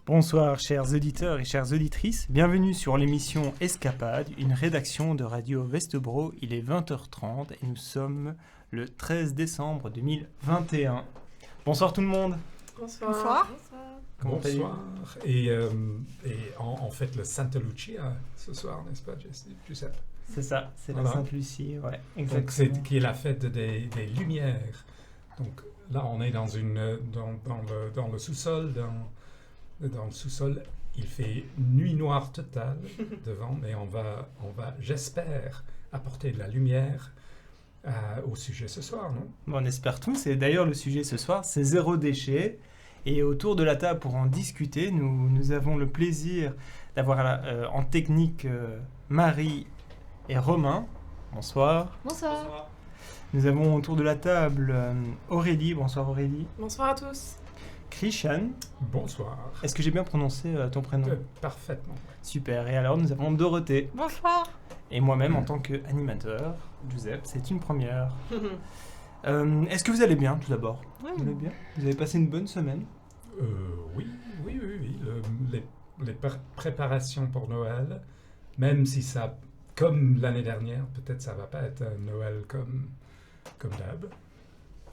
Bonsoir chers auditeurs et chères auditrices, bienvenue sur l'émission Escapade, une rédaction de Radio Westbro. Il est 20h30 et nous sommes le 13 décembre 2021. Bonsoir tout le monde. Bonsoir. Comment Bonsoir. Et en fait, le Santa Lucia ce soir, n'est-ce pas, Giuseppe? C'est ça, c'est Voilà. la Sainte-Lucie, ouais, Donc, exactement. qui est la fête des Lumières. Donc là, on est dans le sous-sol. Dans le sous-sol, il fait nuit noire totale devant, mais on va, j'espère, apporter de la lumière au sujet ce soir, non? Bon, on espère tous, et d'ailleurs le sujet ce soir, c'est zéro déchet. Et autour de la table pour en discuter, nous avons le plaisir d'avoir en technique Marie et Romain. Bonsoir. Bonsoir. Nous avons autour de la table Aurélie. Bonsoir Aurélie. Bonsoir à tous. Christian. Bonsoir. Est-ce que j'ai bien prononcé ton prénom? Parfaitement. Super. Et alors nous avons Dorothée. Bonsoir. Et moi-même en tant qu'animateur, Giuseppe, c'est une première. Est-ce que vous allez bien tout d'abord? Oui. Vous allez bien? Vous avez passé une bonne semaine? Oui. Les préparations pour Noël, même si ça, comme l'année dernière, peut-être ça va pas être un Noël comme d'hab.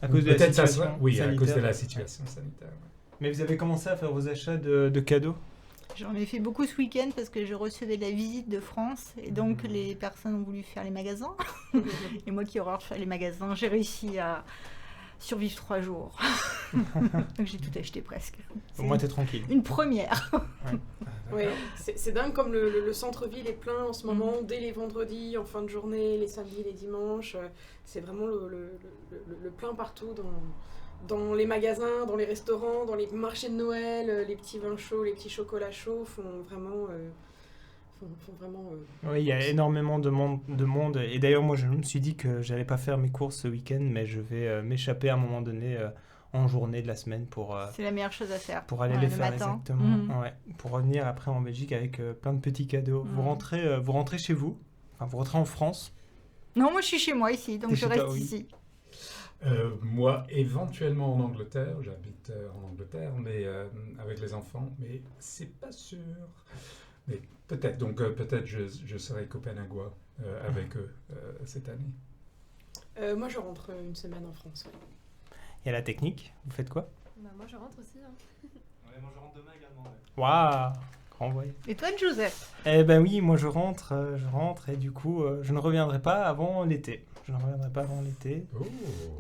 À cause de la Peut-être situation à cause de sanitaire. la situation sanitaire. Ouais. Mais vous avez commencé à faire vos achats de cadeaux? J'en ai fait beaucoup ce week-end parce que je recevais la visite de France et donc les personnes ont voulu faire les magasins. Et moi qui ai horreur de faire les magasins, j'ai réussi à survivre 3 jours. Donc j'ai tout acheté presque. Au moins t'es tranquille. Une première. Oui, c'est dingue comme le centre-ville est plein en ce moment, dès les vendredis, en fin de journée, les samedis, les dimanches. C'est vraiment le plein partout dans les magasins, dans les restaurants, dans les marchés de Noël. Les petits vins chauds, les petits chocolats chauds font vraiment... Oui, il y a énormément de monde. Et d'ailleurs, moi, je me suis dit que j'allais pas faire mes courses ce week-end, mais je vais m'échapper à un moment donné en journée de la semaine pour C'est la meilleure chose à faire. pour aller Ouais, les le faire matin. exactement. Ouais, pour revenir après en Belgique avec plein de petits cadeaux. Vous rentrez chez vous, enfin vous rentrez en France. Non, moi je suis chez moi ici, donc T'es je chez reste toi, oui. ici. Moi, éventuellement en Angleterre, j'habite en Angleterre, mais avec les enfants, mais c'est pas sûr. Mais peut-être, donc peut-être je serai copenhagois avec eux cette année. moi, je rentre une semaine en France. Ouais. Il y a la technique. Vous faites quoi? Bah, moi je rentre aussi. Ouais, moi je rentre demain également. Ouais. Waouh, grand voyage. Et toi, Joseph? Eh ben oui, moi je rentre et du coup je ne reviendrai pas avant l'été. Oh.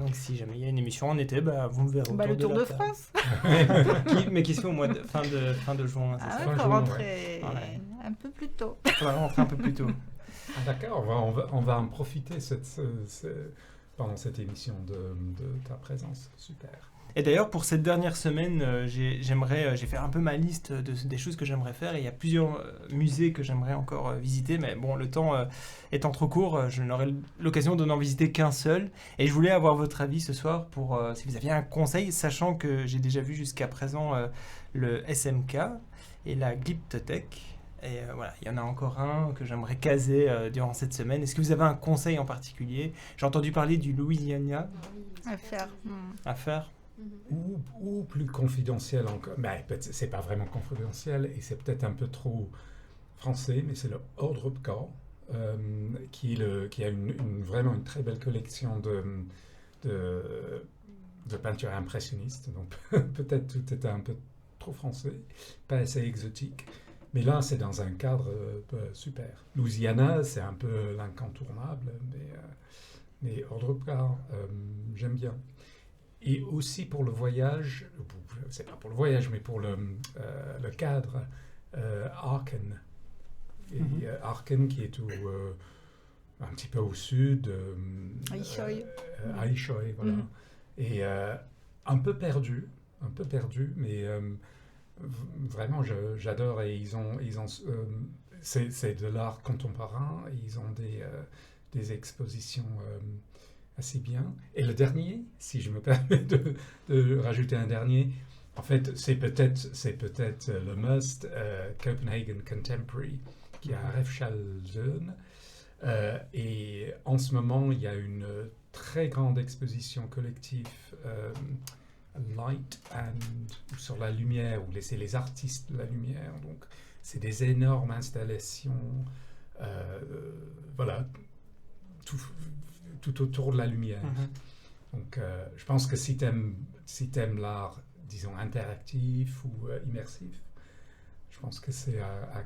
Donc si jamais il y a une émission en été, bah, vous me verrez autour Le Tour la de table. France. Mais qui se fait au mois de fin de juin, c'est Ah ça? ouais, faut juin, rentrer ouais. un peu plus tôt. Faudra rentrer un peu plus tôt. Ah, d'accord, on va en profiter pendant cette émission de ta présence. Super. Et d'ailleurs, pour cette dernière semaine, j'ai fait un peu ma liste des choses que j'aimerais faire. Et il y a plusieurs musées que j'aimerais encore visiter. Mais bon, le temps étant trop court, je n'aurai l'occasion de n'en visiter qu'un seul. Et je voulais avoir votre avis ce soir pour si vous aviez un conseil, sachant que j'ai déjà vu jusqu'à présent le SMK et la Glyptothèque. Et voilà, il y en a encore un que j'aimerais caser durant cette semaine. Est-ce que vous avez un conseil en particulier? J'ai entendu parler du Louisiana À faire. à faire. Ou plus confidentiel encore. Mais c'est pas vraiment confidentiel et c'est peut-être un peu trop français, mais c'est le Ordrupka qui a vraiment une très belle collection de peinture impressionniste. Donc peut-être tout était un peu trop français, pas assez exotique. Mais là, c'est dans un cadre super. Louisiana, c'est un peu l'incontournable, mais Ordrupka, j'aime bien. Et aussi pour le voyage, c'est pas pour le voyage, mais pour le cadre, Aachen. Et Aachen qui est un petit peu au sud. Aïchoy. Aïchoy, voilà. Et un peu perdu, mais vraiment j'adore. Et ils ont c'est de l'art contemporain. Ils ont des expositions assez bien. Et le dernier, si je me permets de rajouter un dernier, en fait, c'est peut-être le must, Copenhagen Contemporary, qui est à Refshaugen. Et en ce moment, il y a une très grande exposition collective light ou sur la lumière, ou c'est les artistes de la lumière. Donc, c'est des énormes installations, voilà, tout autour de la lumière. Donc, je pense que si t'aimes l'art, disons, interactif ou immersif, je pense que c'est à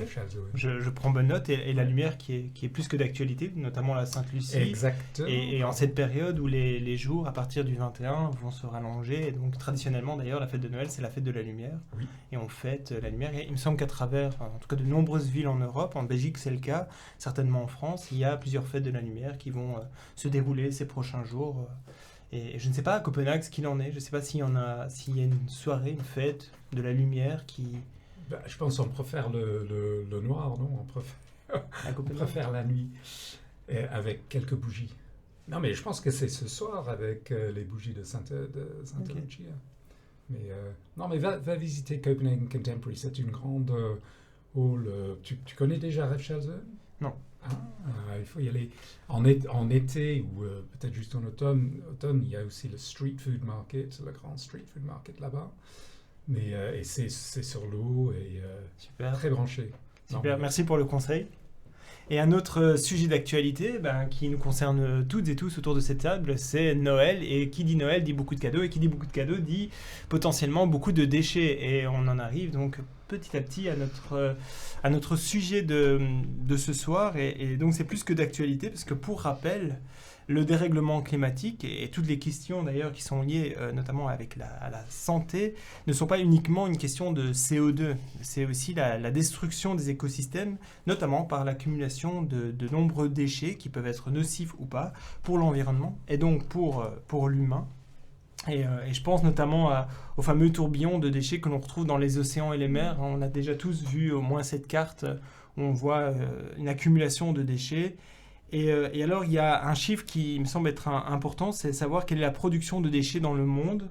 Chalzone. Je prends bonne note, et la lumière qui est plus que d'actualité, notamment la Sainte-Lucie. Exactement. Et en cette période où les jours, à partir du 21, vont se rallonger. Et donc, traditionnellement, d'ailleurs, la fête de Noël, c'est la fête de la lumière. Oui. Et on fête la lumière. Et il me semble qu'à travers, en tout cas, de nombreuses villes en Europe, en Belgique, c'est le cas, certainement en France, il y a plusieurs fêtes de la lumière qui vont se dérouler ces prochains jours. Et je ne sais pas à Copenhague ce qu'il en est. Je ne sais pas s'il y a une soirée, une fête de la lumière qui... Je pense qu'on préfère le noir, non? On préfère la nuit, avec quelques bougies. Non, mais je pense que c'est ce soir avec les bougies de Santa Lucia. Mais, non, mais va visiter Copenhagen Contemporary. C'est une grande hall. Tu connais déjà Refshausen? Non. Il faut y aller en été ou peut-être juste en automne. Il y a aussi le street food market, le grand street food market là-bas. Mais et c'est sur l'eau et super. Très branché. Super, merci pour le conseil. Et un autre sujet d'actualité qui nous concerne toutes et tous autour de cette table, c'est Noël. Et qui dit Noël dit beaucoup de cadeaux. Et qui dit beaucoup de cadeaux dit potentiellement beaucoup de déchets. Et on en arrive donc petit à petit à notre sujet de ce soir. Et donc c'est plus que d'actualité, parce que pour rappel, le dérèglement climatique et toutes les questions d'ailleurs qui sont liées notamment avec à la santé ne sont pas uniquement une question de CO2. C'est aussi la destruction des écosystèmes, notamment par l'accumulation de nombreux déchets qui peuvent être nocifs ou pas pour l'environnement et donc pour l'humain. Et je pense notamment aux fameux tourbillons de déchets que l'on retrouve dans les océans et les mers. On a déjà tous vu au moins cette carte où on voit une accumulation de déchets. Et alors, il y a un chiffre qui me semble être important, c'est savoir quelle est la production de déchets dans le monde.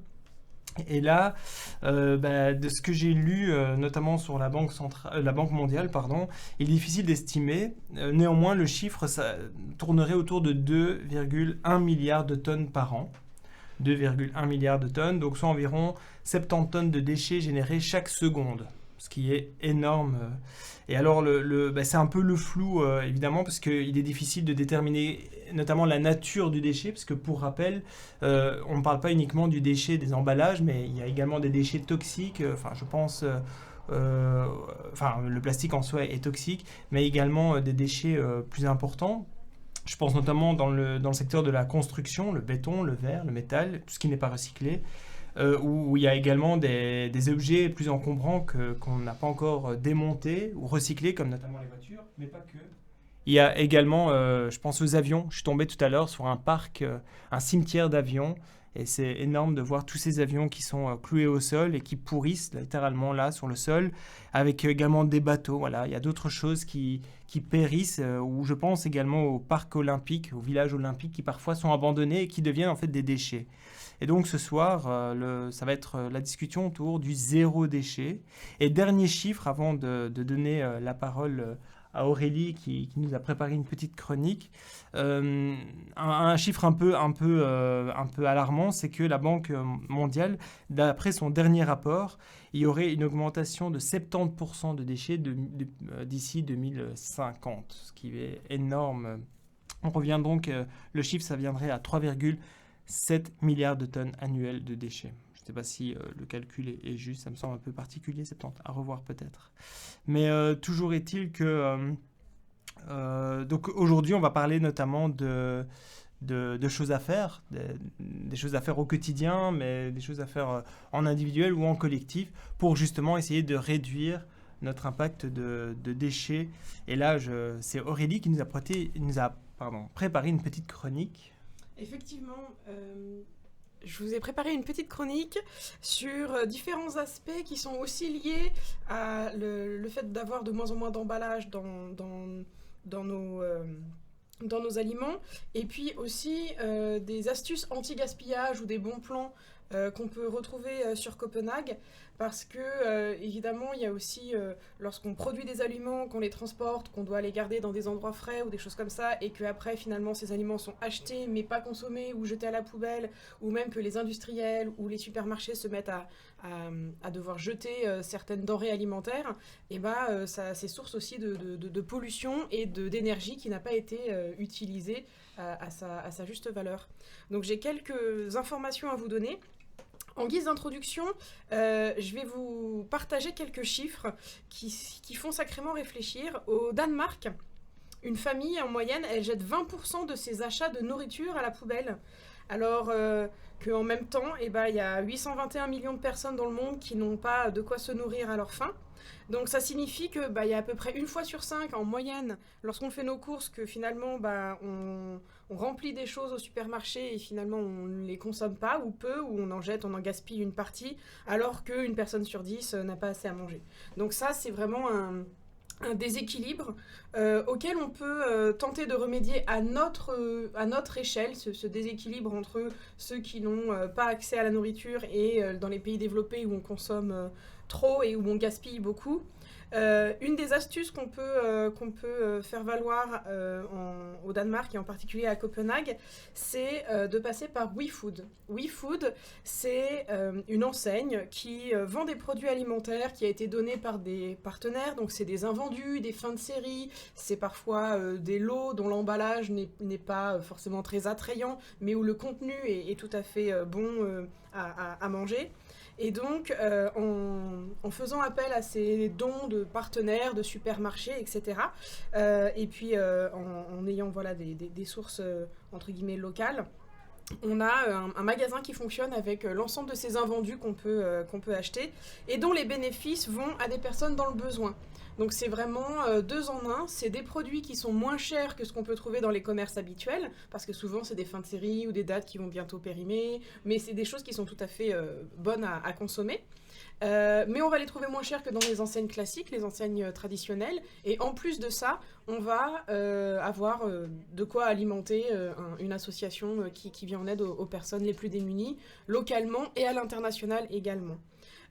Et là, de ce que j'ai lu, notamment sur la Banque mondiale, il est difficile d'estimer. Néanmoins, le chiffre ça tournerait autour de 2,1 milliards de tonnes par an. 2,1 milliards de tonnes, donc soit environ 70 tonnes de déchets générés chaque seconde, ce qui est énorme. Et alors, c'est un peu le flou, évidemment, parce qu'il est difficile de déterminer notamment la nature du déchet, parce que pour rappel, on ne parle pas uniquement du déchet des emballages, mais il y a également des déchets toxiques, je pense... le plastique en soi est toxique, mais également des déchets plus importants. Je pense notamment dans le secteur de la construction, le béton, le verre, le métal, tout ce qui n'est pas recyclé, où il y a également des objets plus encombrants qu'on n'a pas encore démontés ou recyclés, comme notamment les voitures, mais pas que. Il y a également, je pense aux avions. Je suis tombé tout à l'heure sur un parc, un cimetière d'avions, et c'est énorme de voir tous ces avions qui sont cloués au sol et qui pourrissent littéralement là sur le sol, avec également des bateaux. Voilà, il y a d'autres choses qui périssent, ou je pense également au parc olympique, au village olympique, qui parfois sont abandonnés et qui deviennent en fait des déchets. Et donc ce soir, ça va être la discussion autour du zéro déchet. Et dernier chiffre, avant de donner la parole à Aurélie qui nous a préparé une petite chronique. Un chiffre un peu alarmant, c'est que la Banque mondiale, d'après son dernier rapport, il y aurait une augmentation de 70% de déchets d'ici 2050, ce qui est énorme. On revient donc, le chiffre, ça viendrait à 3,7 milliards de tonnes annuelles de déchets. Je ne sais pas si le calcul est juste, ça me semble un peu particulier, 70, à revoir peut-être. Mais toujours est-il que... donc aujourd'hui, on va parler notamment de choses à faire, des choses à faire au quotidien, mais des choses à faire en individuel ou en collectif, pour justement essayer de réduire notre impact de déchets. Et là, c'est Aurélie qui nous a préparé une petite chronique. Effectivement, je vous ai préparé une petite chronique sur différents aspects qui sont aussi liés à le fait d'avoir de moins en moins d'emballage dans nos aliments, et puis aussi des astuces anti-gaspillage ou des bons plans qu'on peut retrouver sur Copenhague, parce que évidemment il y a aussi lorsqu'on produit des aliments, qu'on les transporte, qu'on doit les garder dans des endroits frais ou des choses comme ça, et qu'après finalement ces aliments sont achetés mais pas consommés ou jetés à la poubelle, ou même que les industriels ou les supermarchés se mettent à devoir jeter certaines denrées alimentaires, et c'est source aussi de pollution et d'énergie qui n'a pas été utilisée à sa juste valeur. Donc j'ai quelques informations à vous donner. En guise d'introduction, je vais vous partager quelques chiffres qui font sacrément réfléchir. Au Danemark, une famille, en moyenne, elle jette 20% de ses achats de nourriture à la poubelle. Alors qu'en même temps, il y a 821 millions de personnes dans le monde qui n'ont pas de quoi se nourrir à leur faim. Donc ça signifie que y a à peu près 1 fois sur 5 en moyenne, lorsqu'on fait nos courses, que finalement on remplit des choses au supermarché et finalement on ne les consomme pas ou peu, ou on en jette, on en gaspille une partie, alors qu'une personne sur 10 n'a pas assez à manger. Donc ça, c'est vraiment un déséquilibre auquel on peut tenter de remédier à notre échelle, ce déséquilibre entre ceux qui n'ont pas accès à la nourriture et dans les pays développés où on consomme trop et où on gaspille beaucoup. Une des astuces qu'on peut faire valoir au Danemark et en particulier à Copenhague, c'est de passer par WeFood. WeFood, c'est une enseigne qui vend des produits alimentaires qui a été donnée par des partenaires, donc c'est des invendus, des fins de série, c'est parfois des lots dont l'emballage n'est pas forcément très attrayant, mais où le contenu est tout à fait bon à manger. Et donc, en faisant appel à ces dons de partenaires, de supermarchés, etc., et puis en ayant des sources, entre guillemets, locales, on a un magasin qui fonctionne avec l'ensemble de ces invendus qu'on peut acheter et dont les bénéfices vont à des personnes dans le besoin. Donc c'est vraiment 2 en 1, c'est des produits qui sont moins chers que ce qu'on peut trouver dans les commerces habituels, parce que souvent c'est des fins de série ou des dates qui vont bientôt périmer, mais c'est des choses qui sont tout à fait bonnes à consommer. Mais on va les trouver moins chers que dans les enseignes classiques, les enseignes traditionnelles, et en plus de ça, on va avoir de quoi alimenter une association qui vient en aide aux personnes les plus démunies, localement et à l'international également.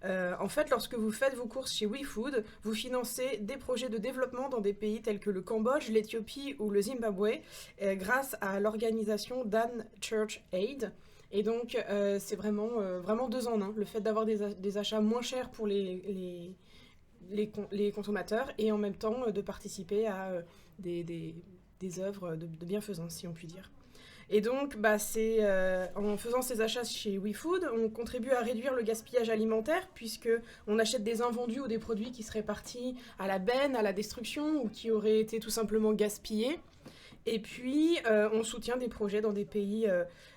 En fait, lorsque vous faites vos courses chez WeFood, vous financez des projets de développement dans des pays tels que le Cambodge, l'Éthiopie ou le Zimbabwe, grâce à l'organisation Dan Church Aid. Et donc, c'est vraiment 2 en 1. Le fait d'avoir des achats moins chers pour les consommateurs et en même temps de participer à des œuvres de bienfaisance, si on peut dire. Et donc, c'est en faisant ces achats chez WeFood, on contribue à réduire le gaspillage alimentaire, puisqu'on achète des invendus ou des produits qui seraient partis à la benne, à la destruction, ou qui auraient été tout simplement gaspillés. Et puis, on soutient des projets dans des pays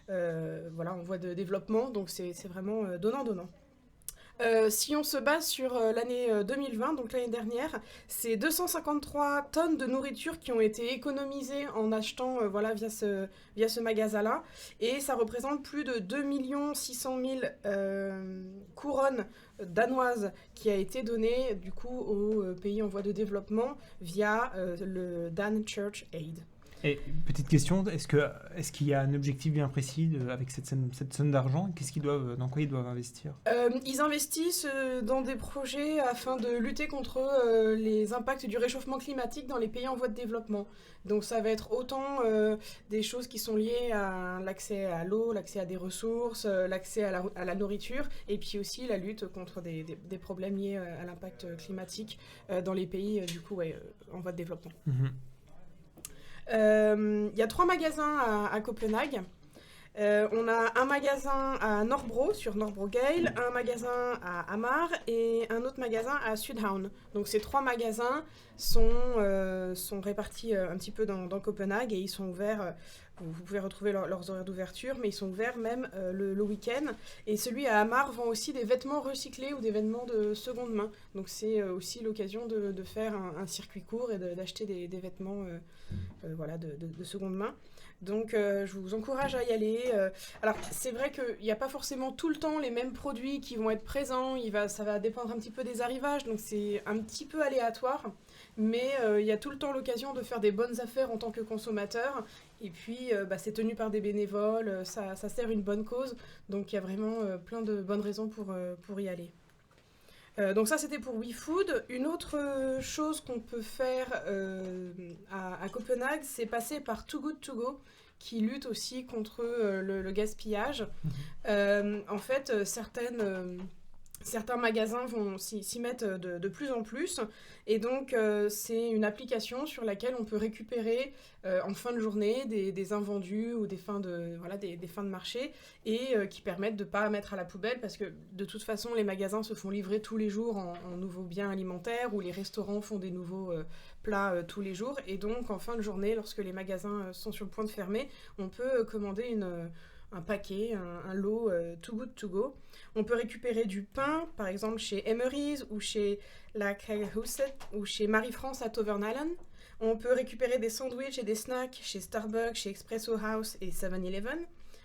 en voie de développement, donc c'est vraiment donnant-donnant. Si on se base sur l'année 2020, donc l'année dernière, c'est 253 tonnes de nourriture qui ont été économisées en achetant via ce magasin-là, et ça représente plus de 2 600 000 couronnes danoises qui a été donnée du coup aux pays en voie de développement via le Dan Church Aid. Et petite question, est-ce qu'il y a un objectif bien précis avec cette somme d'argent ? Dans quoi ils doivent investir ? Ils investissent dans des projets afin de lutter contre les impacts du réchauffement climatique dans les pays en voie de développement. Donc ça va être autant des choses qui sont liées à l'accès à l'eau, l'accès à des ressources, l'accès à la nourriture, et puis aussi la lutte contre des problèmes liés à l'impact climatique dans les pays en voie de développement. Il y a 3 magasins à Copenhague. On a un magasin à Nørrebro, sur Nørrebrogade, un magasin à Amager et un autre magasin à Sydhavn. Donc ces 3 magasins sont répartis un petit peu dans Copenhague, et ils sont ouverts. Vous pouvez retrouver leurs horaires d'ouverture, mais ils sont ouverts même le week-end. Et celui à Amager vend aussi des vêtements recyclés ou des vêtements de seconde main. Donc c'est aussi l'occasion de faire un circuit court et d'acheter des vêtements de seconde main. Donc je vous encourage à y aller. Alors c'est vrai qu'il n'y a pas forcément tout le temps les mêmes produits qui vont être présents. Ça va dépendre un petit peu des arrivages, donc c'est un petit peu aléatoire. Mais il y a tout le temps l'occasion de faire des bonnes affaires en tant que consommateur. Et puis, c'est tenu par des bénévoles, ça sert une bonne cause. Donc, il y a vraiment plein de bonnes raisons pour y aller. Donc ça, c'était pour WeFood. Une autre chose qu'on peut faire à Copenhague, c'est passer par Too Good To Go, qui lutte aussi contre le gaspillage. En fait, certains magasins vont s'y mettre de plus en plus. Et donc, c'est une application sur laquelle on peut récupérer en fin de journée des invendus ou des fins de marché et qui permettent de ne pas mettre à la poubelle parce que de toute façon, les magasins se font livrer tous les jours en nouveaux biens alimentaires ou les restaurants font des nouveaux plats tous les jours. Et donc, en fin de journée, lorsque les magasins sont sur le point de fermer, on peut commander un paquet, un lot Too Good To Go. On peut récupérer du pain, par exemple chez Emery's ou chez La Huset ou chez Marie-France à Tovernalen. On peut récupérer des sandwichs et des snacks chez Starbucks, chez Espresso House et 7-Eleven.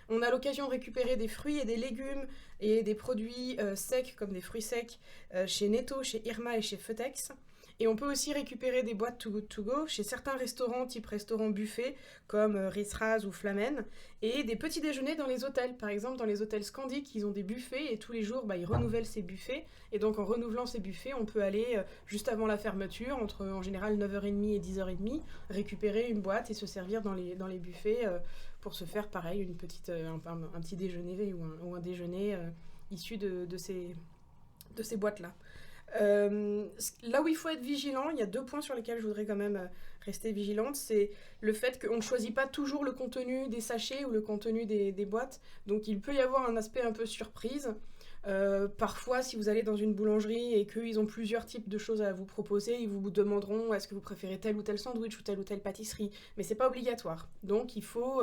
On a l'occasion de récupérer des fruits et des légumes et des produits secs comme des fruits secs chez Netto, chez Irma et chez Futex. Et on peut aussi récupérer des boîtes Too Good To Go chez certains restaurants type restaurant buffet comme Ritz-Raz ou Flamen et des petits déjeuners dans les hôtels. Par exemple, dans les hôtels Scandic, ils ont des buffets et tous les jours, ils renouvellent ces buffets. Et donc, en renouvelant ces buffets, on peut aller juste avant la fermeture, entre en général 9h30 et 10h30, récupérer une boîte et se servir dans les buffets pour se faire, pareil, un petit déjeuner ou un déjeuner issu de ces boîtes-là. Là où il faut être vigilant, il y a 2 points sur lesquels je voudrais quand même rester vigilante, c'est le fait qu'on ne choisit pas toujours le contenu des sachets ou le contenu des boîtes, donc il peut y avoir un aspect un peu surprise. Parfois, si vous allez dans une boulangerie et qu'ils ont plusieurs types de choses à vous proposer, ils vous demanderont est-ce que vous préférez tel ou tel sandwich ou telle pâtisserie, mais c'est pas obligatoire. Donc il faut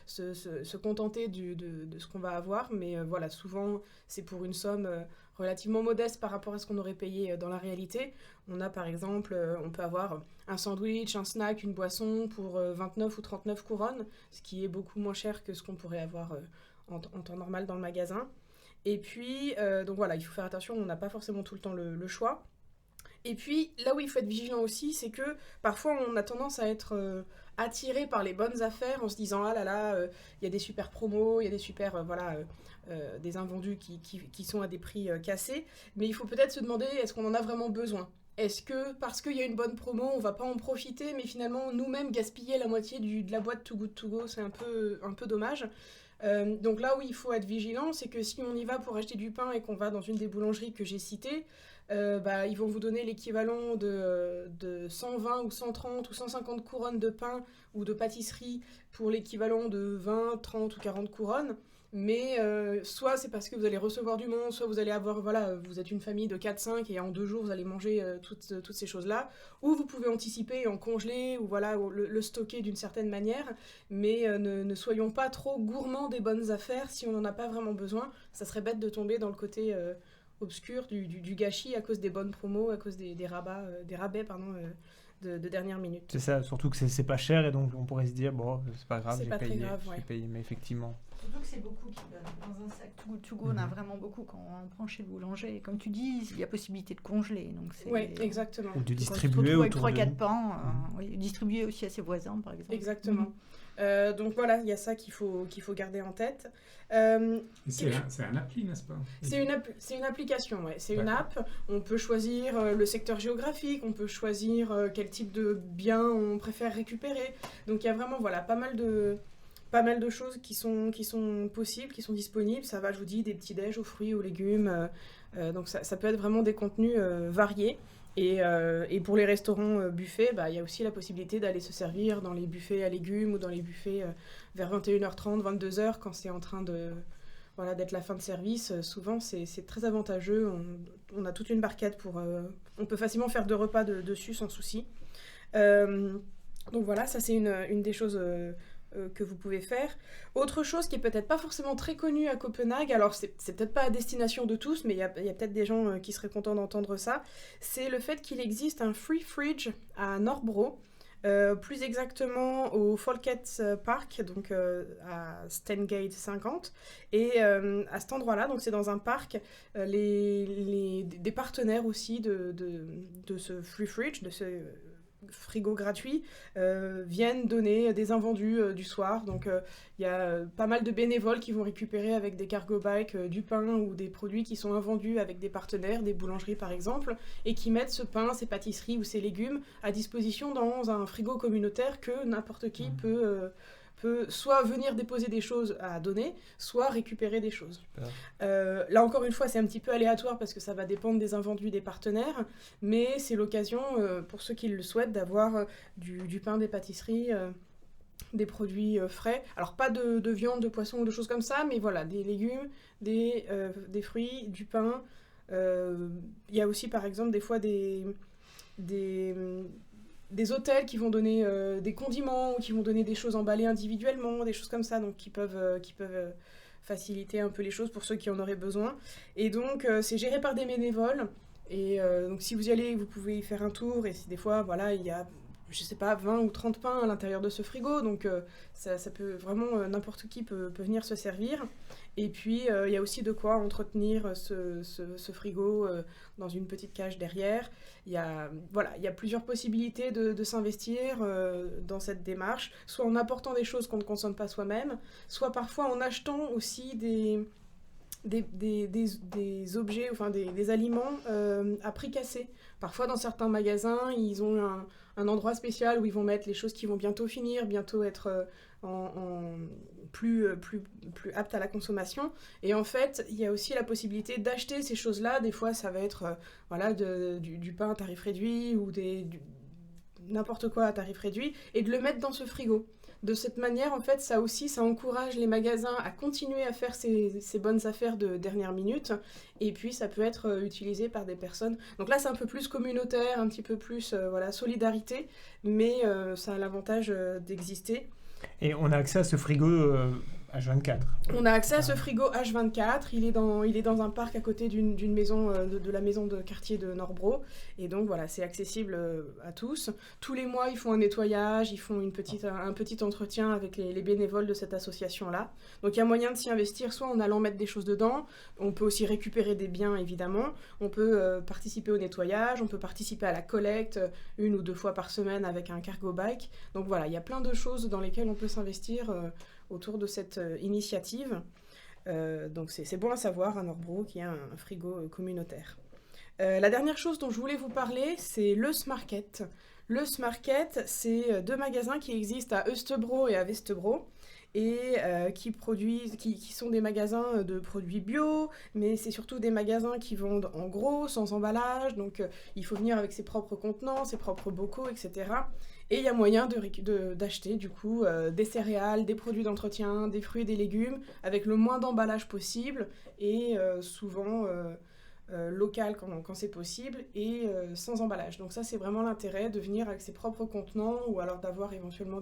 se contenter de ce qu'on va avoir, mais voilà, souvent c'est pour une somme relativement modeste par rapport à ce qu'on aurait payé dans la réalité. On a par exemple, on peut avoir un sandwich, un snack, une boisson pour 29 ou 39 couronnes, ce qui est beaucoup moins cher que ce qu'on pourrait avoir en temps normal dans le magasin. Et puis, donc voilà, il faut faire attention, on n'a pas forcément tout le temps le choix. Et puis, là où il faut être vigilant aussi, c'est que parfois on a tendance à être attiré par les bonnes affaires en se disant « Ah là là, il y a des super promos, il y a des super, des invendus qui sont à des prix cassés. » Mais il faut peut-être se demander, est-ce qu'on en a vraiment besoin ? Est-ce que parce qu'il y a une bonne promo, on va pas en profiter, mais finalement nous-mêmes gaspiller la moitié de la boîte Too Good To Go, c'est un peu dommage. Donc là où il faut être vigilant, c'est que si on y va pour acheter du pain et qu'on va dans une des boulangeries que j'ai citées, ils vont vous donner l'équivalent de 120 ou 130 ou 150 couronnes de pain ou de pâtisserie pour l'équivalent de 20, 30 ou 40 couronnes. Mais soit c'est parce que vous allez recevoir du monde, soit vous allez avoir, vous êtes une famille de 4-5 et en 2 jours vous allez manger toutes ces choses-là, ou vous pouvez anticiper et en congeler, ou le stocker d'une certaine manière, mais ne soyons pas trop gourmands des bonnes affaires si on n'en a pas vraiment besoin. Ça serait bête de tomber dans le côté obscur du gâchis à cause des bonnes promos, à cause des rabais de dernière minute. C'est ça, surtout que c'est pas cher et donc on pourrait se dire bon, c'est pas grave, j'ai payé, mais effectivement. Surtout que c'est beaucoup qui donnent. Dans un sac Too Good To Go, on a vraiment beaucoup quand on prend chez le boulanger. Et comme tu dis, il y a possibilité de congeler. Oui, exactement. Ou de distribuer autour avec 3-4 pains, distribuer aussi à ses voisins, par exemple. Exactement. Donc voilà, il y a ça qu'il faut garder en tête. C'est un appli, n'est-ce pas ? C'est une application, ouais. C'est une app. On peut choisir le secteur géographique, on peut choisir quel type de biens on préfère récupérer. Donc il y a vraiment pas mal de choses qui sont possibles, qui sont disponibles. Ça va, je vous dis, des petits déj aux fruits, aux légumes. Donc ça peut être vraiment des contenus variés. Et pour les restaurants buffets, il y a aussi la possibilité d'aller se servir dans les buffets à légumes ou dans les buffets vers 21h30, 22h, quand c'est en train d'être la fin de service. Souvent, c'est très avantageux. On a toute une barquette on peut facilement faire 2 repas dessus sans souci. Donc voilà, ça c'est une des choses que vous pouvez faire. Autre chose qui est peut-être pas forcément très connue à Copenhague, alors c'est peut-être pas à destination de tous, mais il y a peut-être des gens qui seraient contents d'entendre ça, c'est le fait qu'il existe un free fridge à Nørrebro, plus exactement au Folkets Park, donc à Stengate 50, et à cet endroit-là, donc c'est dans un parc, des partenaires aussi de ce free fridge, de ce frigo gratuit, viennent donner des invendus du soir. Donc il y a pas mal de bénévoles qui vont récupérer avec des cargo bikes du pain ou des produits qui sont invendus avec des partenaires, des boulangeries par exemple, et qui mettent ce pain, ces pâtisseries ou ces légumes à disposition dans un frigo communautaire que n'importe qui peut soit venir déposer des choses à donner, soit récupérer des choses. Là encore une fois, c'est un petit peu aléatoire parce que ça va dépendre des invendus des partenaires, mais c'est l'occasion pour ceux qui le souhaitent d'avoir du pain, des pâtisseries, des produits frais. Alors pas de viande, de poisson ou de choses comme ça, mais voilà, des légumes, des fruits, du pain. Il y a aussi par exemple des fois des hôtels qui vont donner des condiments ou qui vont donner des choses emballées individuellement, des choses comme ça, donc qui peuvent faciliter un peu les choses pour ceux qui en auraient besoin. Et donc, c'est géré par des bénévoles. Et donc, si vous y allez, vous pouvez y faire un tour. Et si des fois, voilà, il y a, je sais pas, 20 ou 30 pains à l'intérieur de ce frigo. Donc, ça peut vraiment, n'importe qui peut venir se servir. Et puis, il y a aussi de quoi entretenir ce frigo dans une petite cage derrière. Il y a plusieurs possibilités de s'investir dans cette démarche, soit en apportant des choses qu'on ne consomme pas soi-même, soit parfois en achetant aussi des objets, enfin des aliments à prix cassé. Parfois, dans certains magasins, ils ont un endroit spécial où ils vont mettre les choses qui vont bientôt finir, bientôt être plus aptes à la consommation. Et en fait, il y a aussi la possibilité d'acheter ces choses-là. Des fois, ça va être du pain à tarif réduit ou n'importe quoi à tarif réduit, et de le mettre dans ce frigo. De cette manière, en fait, ça encourage les magasins à continuer à faire ces bonnes affaires de dernière minute, et puis ça peut être utilisé par des personnes. Donc là, c'est un peu plus communautaire, un petit peu plus solidarité, mais ça a l'avantage d'exister. Et on a accès à ce frigo H24. On a accès à ce frigo H24, il est dans un parc à côté d'une maison, de la maison de quartier de Norbro, et donc voilà, c'est accessible à tous. Tous les mois, ils font un nettoyage, ils font un petit entretien avec les bénévoles de cette association-là. Donc il y a moyen de s'y investir, soit en allant mettre des choses dedans, on peut aussi récupérer des biens évidemment, on peut participer au nettoyage, on peut participer à la collecte 1 ou 2 fois par semaine avec un cargo bike. Donc voilà, il y a plein de choses dans lesquelles on peut s'investir autour de cette initiative. Donc c'est bon à savoir à Norbro qu'il y a un frigo communautaire. La dernière chose dont je voulais vous parler, c'est le Smarket. Le Smarket, c'est 2 magasins qui existent à Östebro et à Vestebro, et qui sont des magasins de produits bio, mais c'est surtout des magasins qui vendent en gros, sans emballage, donc il faut venir avec ses propres contenants, ses propres bocaux, etc. Et il y a moyen d'acheter du coup des céréales, des produits d'entretien, des fruits et des légumes, avec le moins d'emballage possible, et souvent local quand c'est possible, et sans emballage. Donc ça, c'est vraiment l'intérêt de venir avec ses propres contenants, ou alors d'avoir éventuellement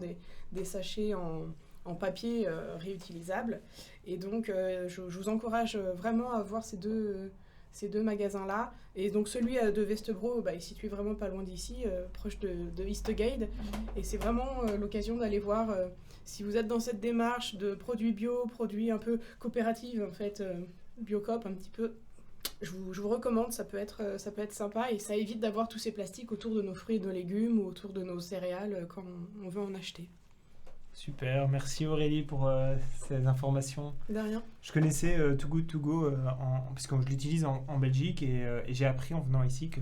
des sachets en papier réutilisable. Et donc, je vous encourage vraiment à voir ces deux magasins-là. Et donc, celui de Vestebro, il est situé vraiment pas loin d'ici, proche de Eastgate. Et c'est vraiment l'occasion d'aller voir, si vous êtes dans cette démarche de produits bio, produits un peu coopératifs, en fait, Biocoop un petit peu. Je vous recommande, ça peut être sympa, et ça évite d'avoir tous ces plastiques autour de nos fruits et de nos légumes ou autour de nos céréales quand on veut en acheter. Super, merci Aurélie pour ces informations. De rien. Je connaissais Too Good To Go parce que je l'utilise en Belgique, et j'ai appris en venant ici que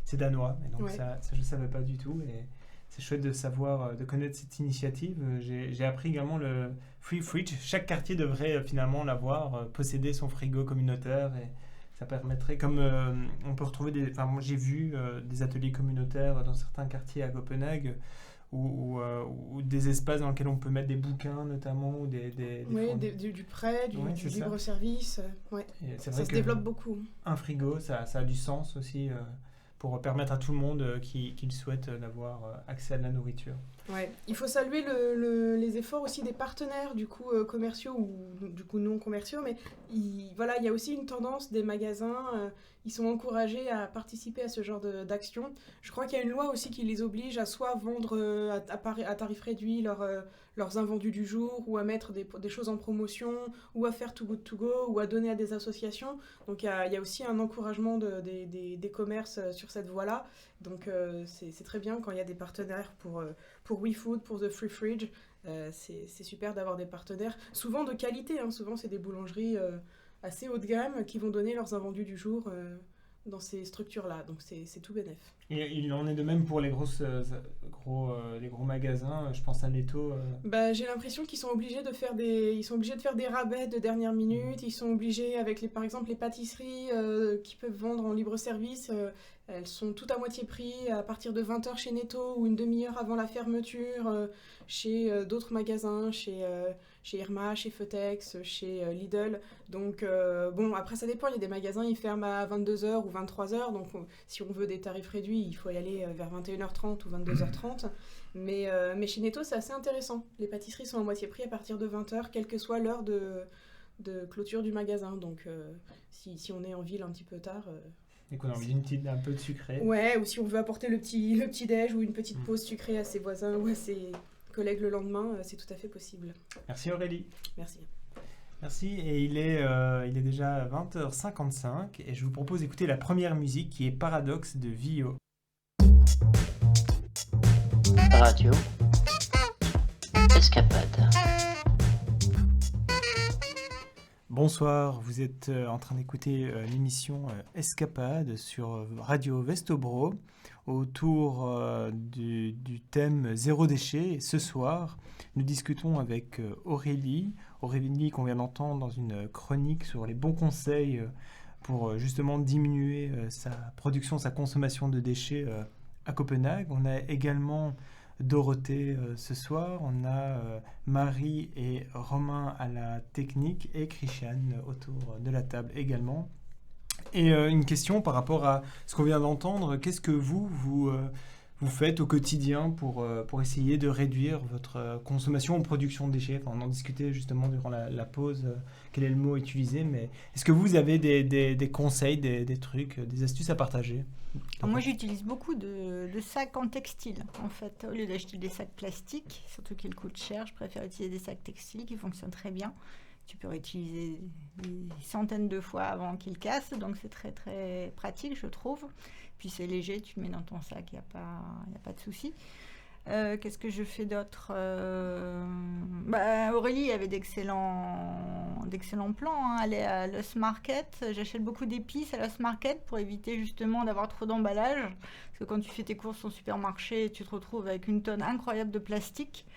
c'est danois. Et donc ça je ne savais pas du tout, et c'est chouette de savoir, de connaître cette initiative. J'ai appris également le Free Fridge. Chaque quartier devrait finalement l'avoir, posséder son frigo communautaire, et ça permettrait, comme on peut retrouver moi j'ai vu des ateliers communautaires dans certains quartiers à Copenhague, ou des espaces dans lesquels on peut mettre des bouquins notamment, ou du prêt, du libre service. Ça se développe beaucoup. Un frigo, ça a du sens aussi pour permettre à tout le monde qui le souhaite d'avoir accès à de la nourriture. Ouais. Il faut saluer les efforts aussi des partenaires du coup commerciaux ou du coup non commerciaux, mais il y a aussi une tendance des magasins, ils sont encouragés à participer à ce genre d'action. Je crois qu'il y a une loi aussi qui les oblige à soit vendre à tarif réduit leurs invendus du jour, ou à mettre des choses en promotion, ou à faire Too Good To Go, ou à donner à des associations. Donc il y a aussi un encouragement des commerces sur cette voie-là. Donc c'est très bien quand il y a des partenaires pour WeFood, pour The Free Fridge. C'est super d'avoir des partenaires, souvent de qualité, hein. Souvent c'est des boulangeries assez haut de gamme qui vont donner leurs invendus du jour dans ces structures-là. Donc c'est tout bénef. Et il en est de même pour les gros magasins, je pense à Netto. J'ai l'impression qu'ils sont obligés de faire des rabais de dernière minute. Ils sont obligés, par exemple les pâtisseries qui peuvent vendre en libre service, elles sont toutes à moitié prix à partir de 20h chez Netto, ou une demi-heure avant la fermeture chez d'autres magasins, chez Irma, chez Feutex, chez Lidl. Donc après ça dépend, il y a des magasins, ils ferment à 22h ou 23h, donc si on veut des tarifs réduits, il faut y aller vers 21h30 ou 22h30. Mais chez Netto, c'est assez intéressant. Les pâtisseries sont à moitié prix à partir de 20h, quelle que soit l'heure de clôture du magasin. Donc si on est en ville un petit peu tard... Et qu'on a envie un peu de sucré. Ouais, ou si on veut apporter le petit déj ou une petite pause sucrée à ses voisins ou à ses collègues le lendemain, c'est tout à fait possible. Merci Aurélie. Merci. Merci, et il est déjà 20h55 et je vous propose d'écouter la première musique qui est Paradoxe de Vio. Radio Escapade. Bonsoir, vous êtes en train d'écouter l'émission Escapade sur Radio Vestobro autour du thème Zéro déchet. Et ce soir, nous discutons avec Aurélie qu'on vient d'entendre dans une chronique sur les bons conseils pour justement diminuer sa production, sa consommation de déchets à Copenhague. On a également Dorothée ce soir, on a Marie et Romain à la technique et Christian autour de la table également. Et une question par rapport à ce qu'on vient d'entendre, qu'est-ce que vous faites au quotidien pour essayer de réduire votre consommation ou production de déchets? On en discutait justement durant la pause, quel est le mot utilisé, mais est-ce que vous avez des conseils, des trucs, des astuces à partager? Moi, j'utilise beaucoup de sacs en textile, en fait. Au lieu d'acheter des sacs plastiques, surtout qu'ils coûtent cher, je préfère utiliser des sacs textiles qui fonctionnent très bien. Tu peux réutiliser des centaines de fois avant qu'ils cassent, donc c'est très très pratique, je trouve. Puis c'est léger, tu le mets dans ton sac, il n'y a pas de souci. Qu'est-ce que je fais d'autre? Aurélie avait d'excellents plans, hein. Aller à Lost Market, j'achète beaucoup d'épices à Lost Market pour éviter justement d'avoir trop d'emballage, parce que quand tu fais tes courses au supermarché, tu te retrouves avec une tonne incroyable de plastique.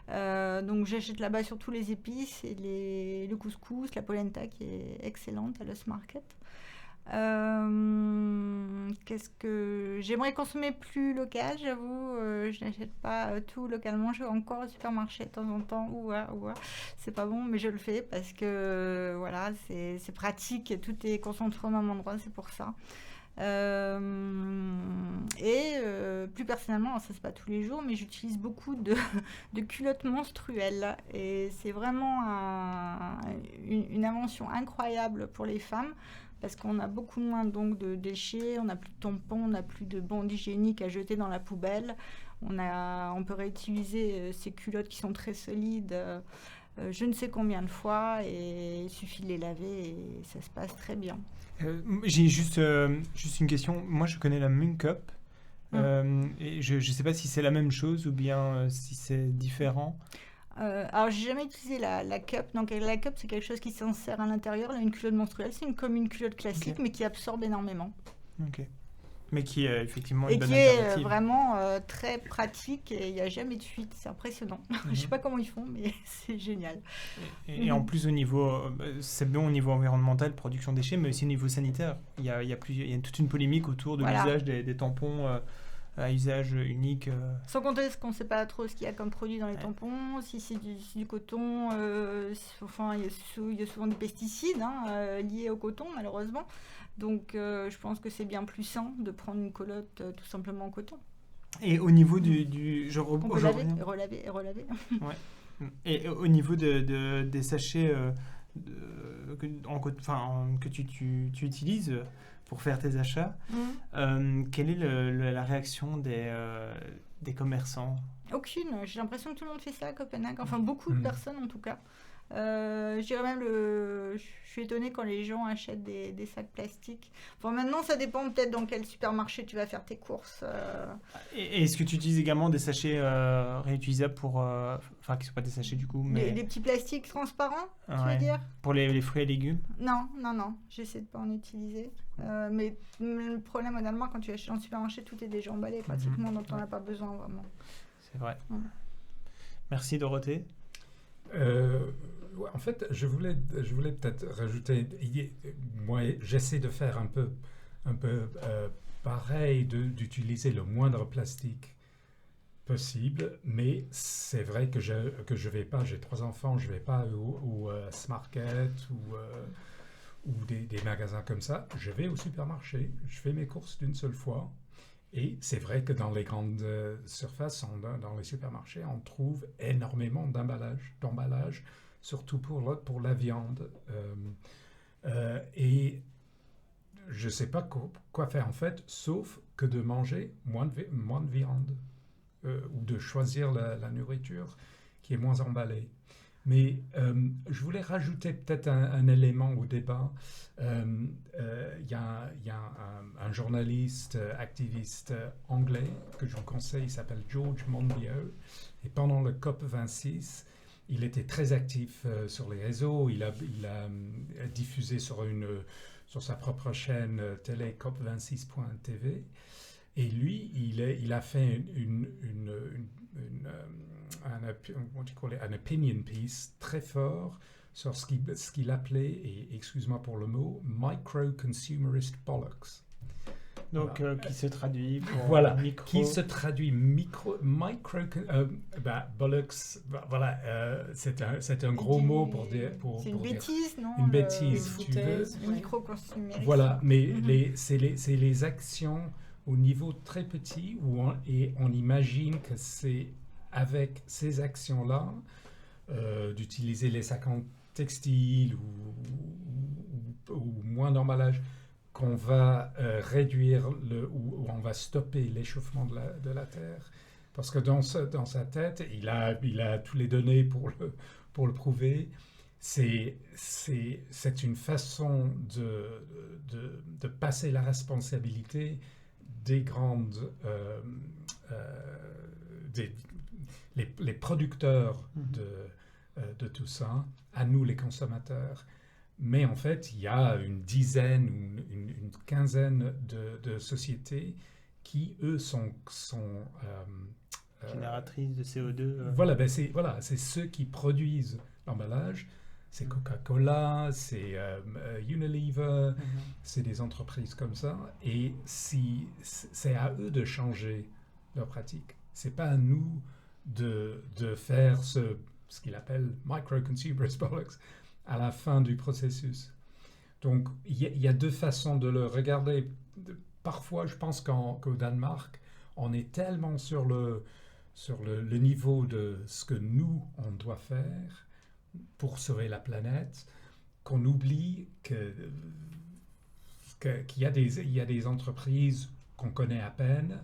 Donc j'achète là-bas surtout les épices et le couscous, la polenta qui est excellente à Lost Market. Qu'est-ce que j'aimerais consommer plus local, j'avoue. Je n'achète pas tout localement. Je vais encore au supermarché de temps en temps. C'est pas bon, mais je le fais parce que voilà, c'est pratique. Tout est concentré au même endroit, c'est pour ça. Plus personnellement, alors ça c'est pas tous les jours, mais j'utilise beaucoup de culottes menstruelles et c'est vraiment une invention incroyable pour les femmes. Parce qu'on a beaucoup moins donc de déchets, on n'a plus de tampons, on n'a plus de bandes hygiéniques à jeter dans la poubelle. On peut réutiliser ces culottes qui sont très solides je ne sais combien de fois et il suffit de les laver et ça se passe très bien. J'ai juste une question. Moi, je connais la Munk Cup. Et je ne sais pas si c'est la même chose ou bien si c'est différent. Alors, j'ai jamais utilisé la cup. Donc, la cup, c'est quelque chose qui s'insère à l'intérieur. Là, une culotte menstruelle, c'est comme une culotte classique, mais qui absorbe énormément. Ok. Mais qui est effectivement une bonne alternative. Et qui est vraiment très pratique et il n'y a jamais de fuite. C'est impressionnant. Je ne sais pas comment ils font, mais c'est génial. Et en plus, c'est bon au niveau environnemental, production de déchets, mais aussi au niveau sanitaire. Il y a toute une polémique autour de l'usage des tampons à usage unique. Sans compter qu'on ne sait pas trop ce qu'il y a comme produit dans les tampons, si c'est du coton, il y a souvent des pesticides liés au coton malheureusement. Donc je pense que c'est bien plus sain de prendre une culotte tout simplement en coton. Et au niveau du on peut relaver. Ouais. Et au niveau des sachets que tu utilises pour faire tes achats. Quelle est la réaction des commerçants? Aucune. J'ai l'impression que tout le monde fait ça à Copenhague. Enfin, beaucoup de personnes en tout cas. Je dirais même je suis étonnée quand les gens achètent des sacs plastiques. Enfin, maintenant, ça dépend peut-être dans quel supermarché tu vas faire tes courses. Et est-ce que tu utilises également des sachets réutilisables qui ne sont pas des sachets du coup, mais des petits plastiques transparents, tu veux ouais, dire? pour les fruits et légumes? Non, j'essaie de pas en utiliser. Mais le problème au Danemark, quand tu achètes dans le supermarché, tout est déjà emballé pratiquement, donc tu n'en as pas besoin vraiment. C'est vrai. Merci Dorothée. En fait, je voulais peut-être rajouter, moi j'essaie de faire un peu pareil, d'utiliser le moindre plastique possible, mais c'est vrai que je vais pas, j'ai 3 enfants, je vais pas au Smartket ou des magasins comme ça, je vais au supermarché, je fais mes courses d'une seule fois. Et c'est vrai que dans les grandes surfaces, dans les supermarchés, on trouve énormément d'emballages, surtout pour la viande. Et je ne sais pas quoi faire en fait, sauf que de manger moins de viande ou de choisir la nourriture qui est moins emballée. Mais je voulais rajouter peut-être un élément au débat. Il y a un journaliste, activiste anglais que je vous conseille, il s'appelle George Monbiot. Et pendant le COP26, il était très actif sur les réseaux. Il a diffusé sur sa propre chaîne télé COP26.tv. Et lui, il a fait un opinion piece très fort sur ce qu'il appelait, et excuse-moi pour le mot, micro-consumerist bollocks. Donc, voilà. Qui se traduit pour voilà, micro... qui se traduit bollocks, voilà, c'est un gros mot pour dire... C'est une bêtise, non? Une bêtise, si tu veux. Le micro-consumérisme. Voilà, mais c'est les actions au niveau très petit où on imagine que c'est avec ces actions-là, d'utiliser les sacs en textile ou moins d'emballage, qu'on va réduire ou on va stopper l'échauffement de la Terre. Parce que dans sa tête, il a toutes les données pour le prouver. C'est une façon de passer la responsabilité des grandes... les producteurs de tout ça, à nous les consommateurs. Mais en fait, il y a une dizaine ou une quinzaine de sociétés qui, eux, sont génératrices de CO2. Voilà, c'est ceux qui produisent l'emballage. C'est Coca-Cola, c'est Unilever, c'est des entreprises comme ça. Et c'est à eux de changer leur pratique. C'est pas à nous de faire ce qu'il appelle micro-consumerist bollocks à la fin du processus. Donc, il y a 2 façons de le regarder. Parfois, je pense qu'au Danemark, on est tellement sur le niveau de ce que nous, on doit faire pour sauver la planète, qu'on oublie qu'il y a des entreprises qu'on connaît à peine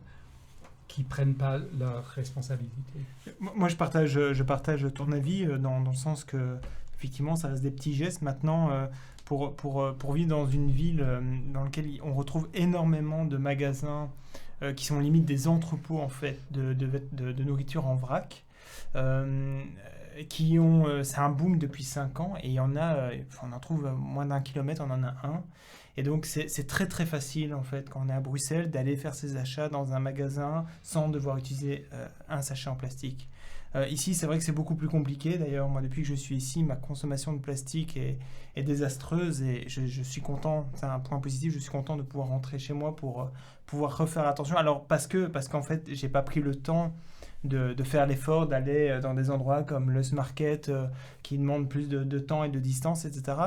qui ne prennent pas leurs responsabilités. Moi, je partage ton avis dans le sens que effectivement, ça reste des petits gestes. Maintenant, pour vivre dans une ville dans laquelle on retrouve énormément de magasins qui sont limite des entrepôts en fait de nourriture en vrac, c'est un boom depuis 5 ans et il y en a, on en trouve moins d'1 kilomètre, on en a un. Et donc, c'est très très facile en fait quand on est à Bruxelles d'aller faire ses achats dans un magasin sans devoir utiliser un sachet en plastique. Ici, c'est vrai que c'est beaucoup plus compliqué. D'ailleurs, moi, depuis que je suis ici, ma consommation de plastique est désastreuse et je suis content, c'est un point positif, je suis content de pouvoir rentrer chez moi pour pouvoir refaire attention. Alors, parce qu'en fait, j'ai pas pris le temps de faire l'effort d'aller dans des endroits comme le Smartket qui demandent plus de temps et de distance, etc.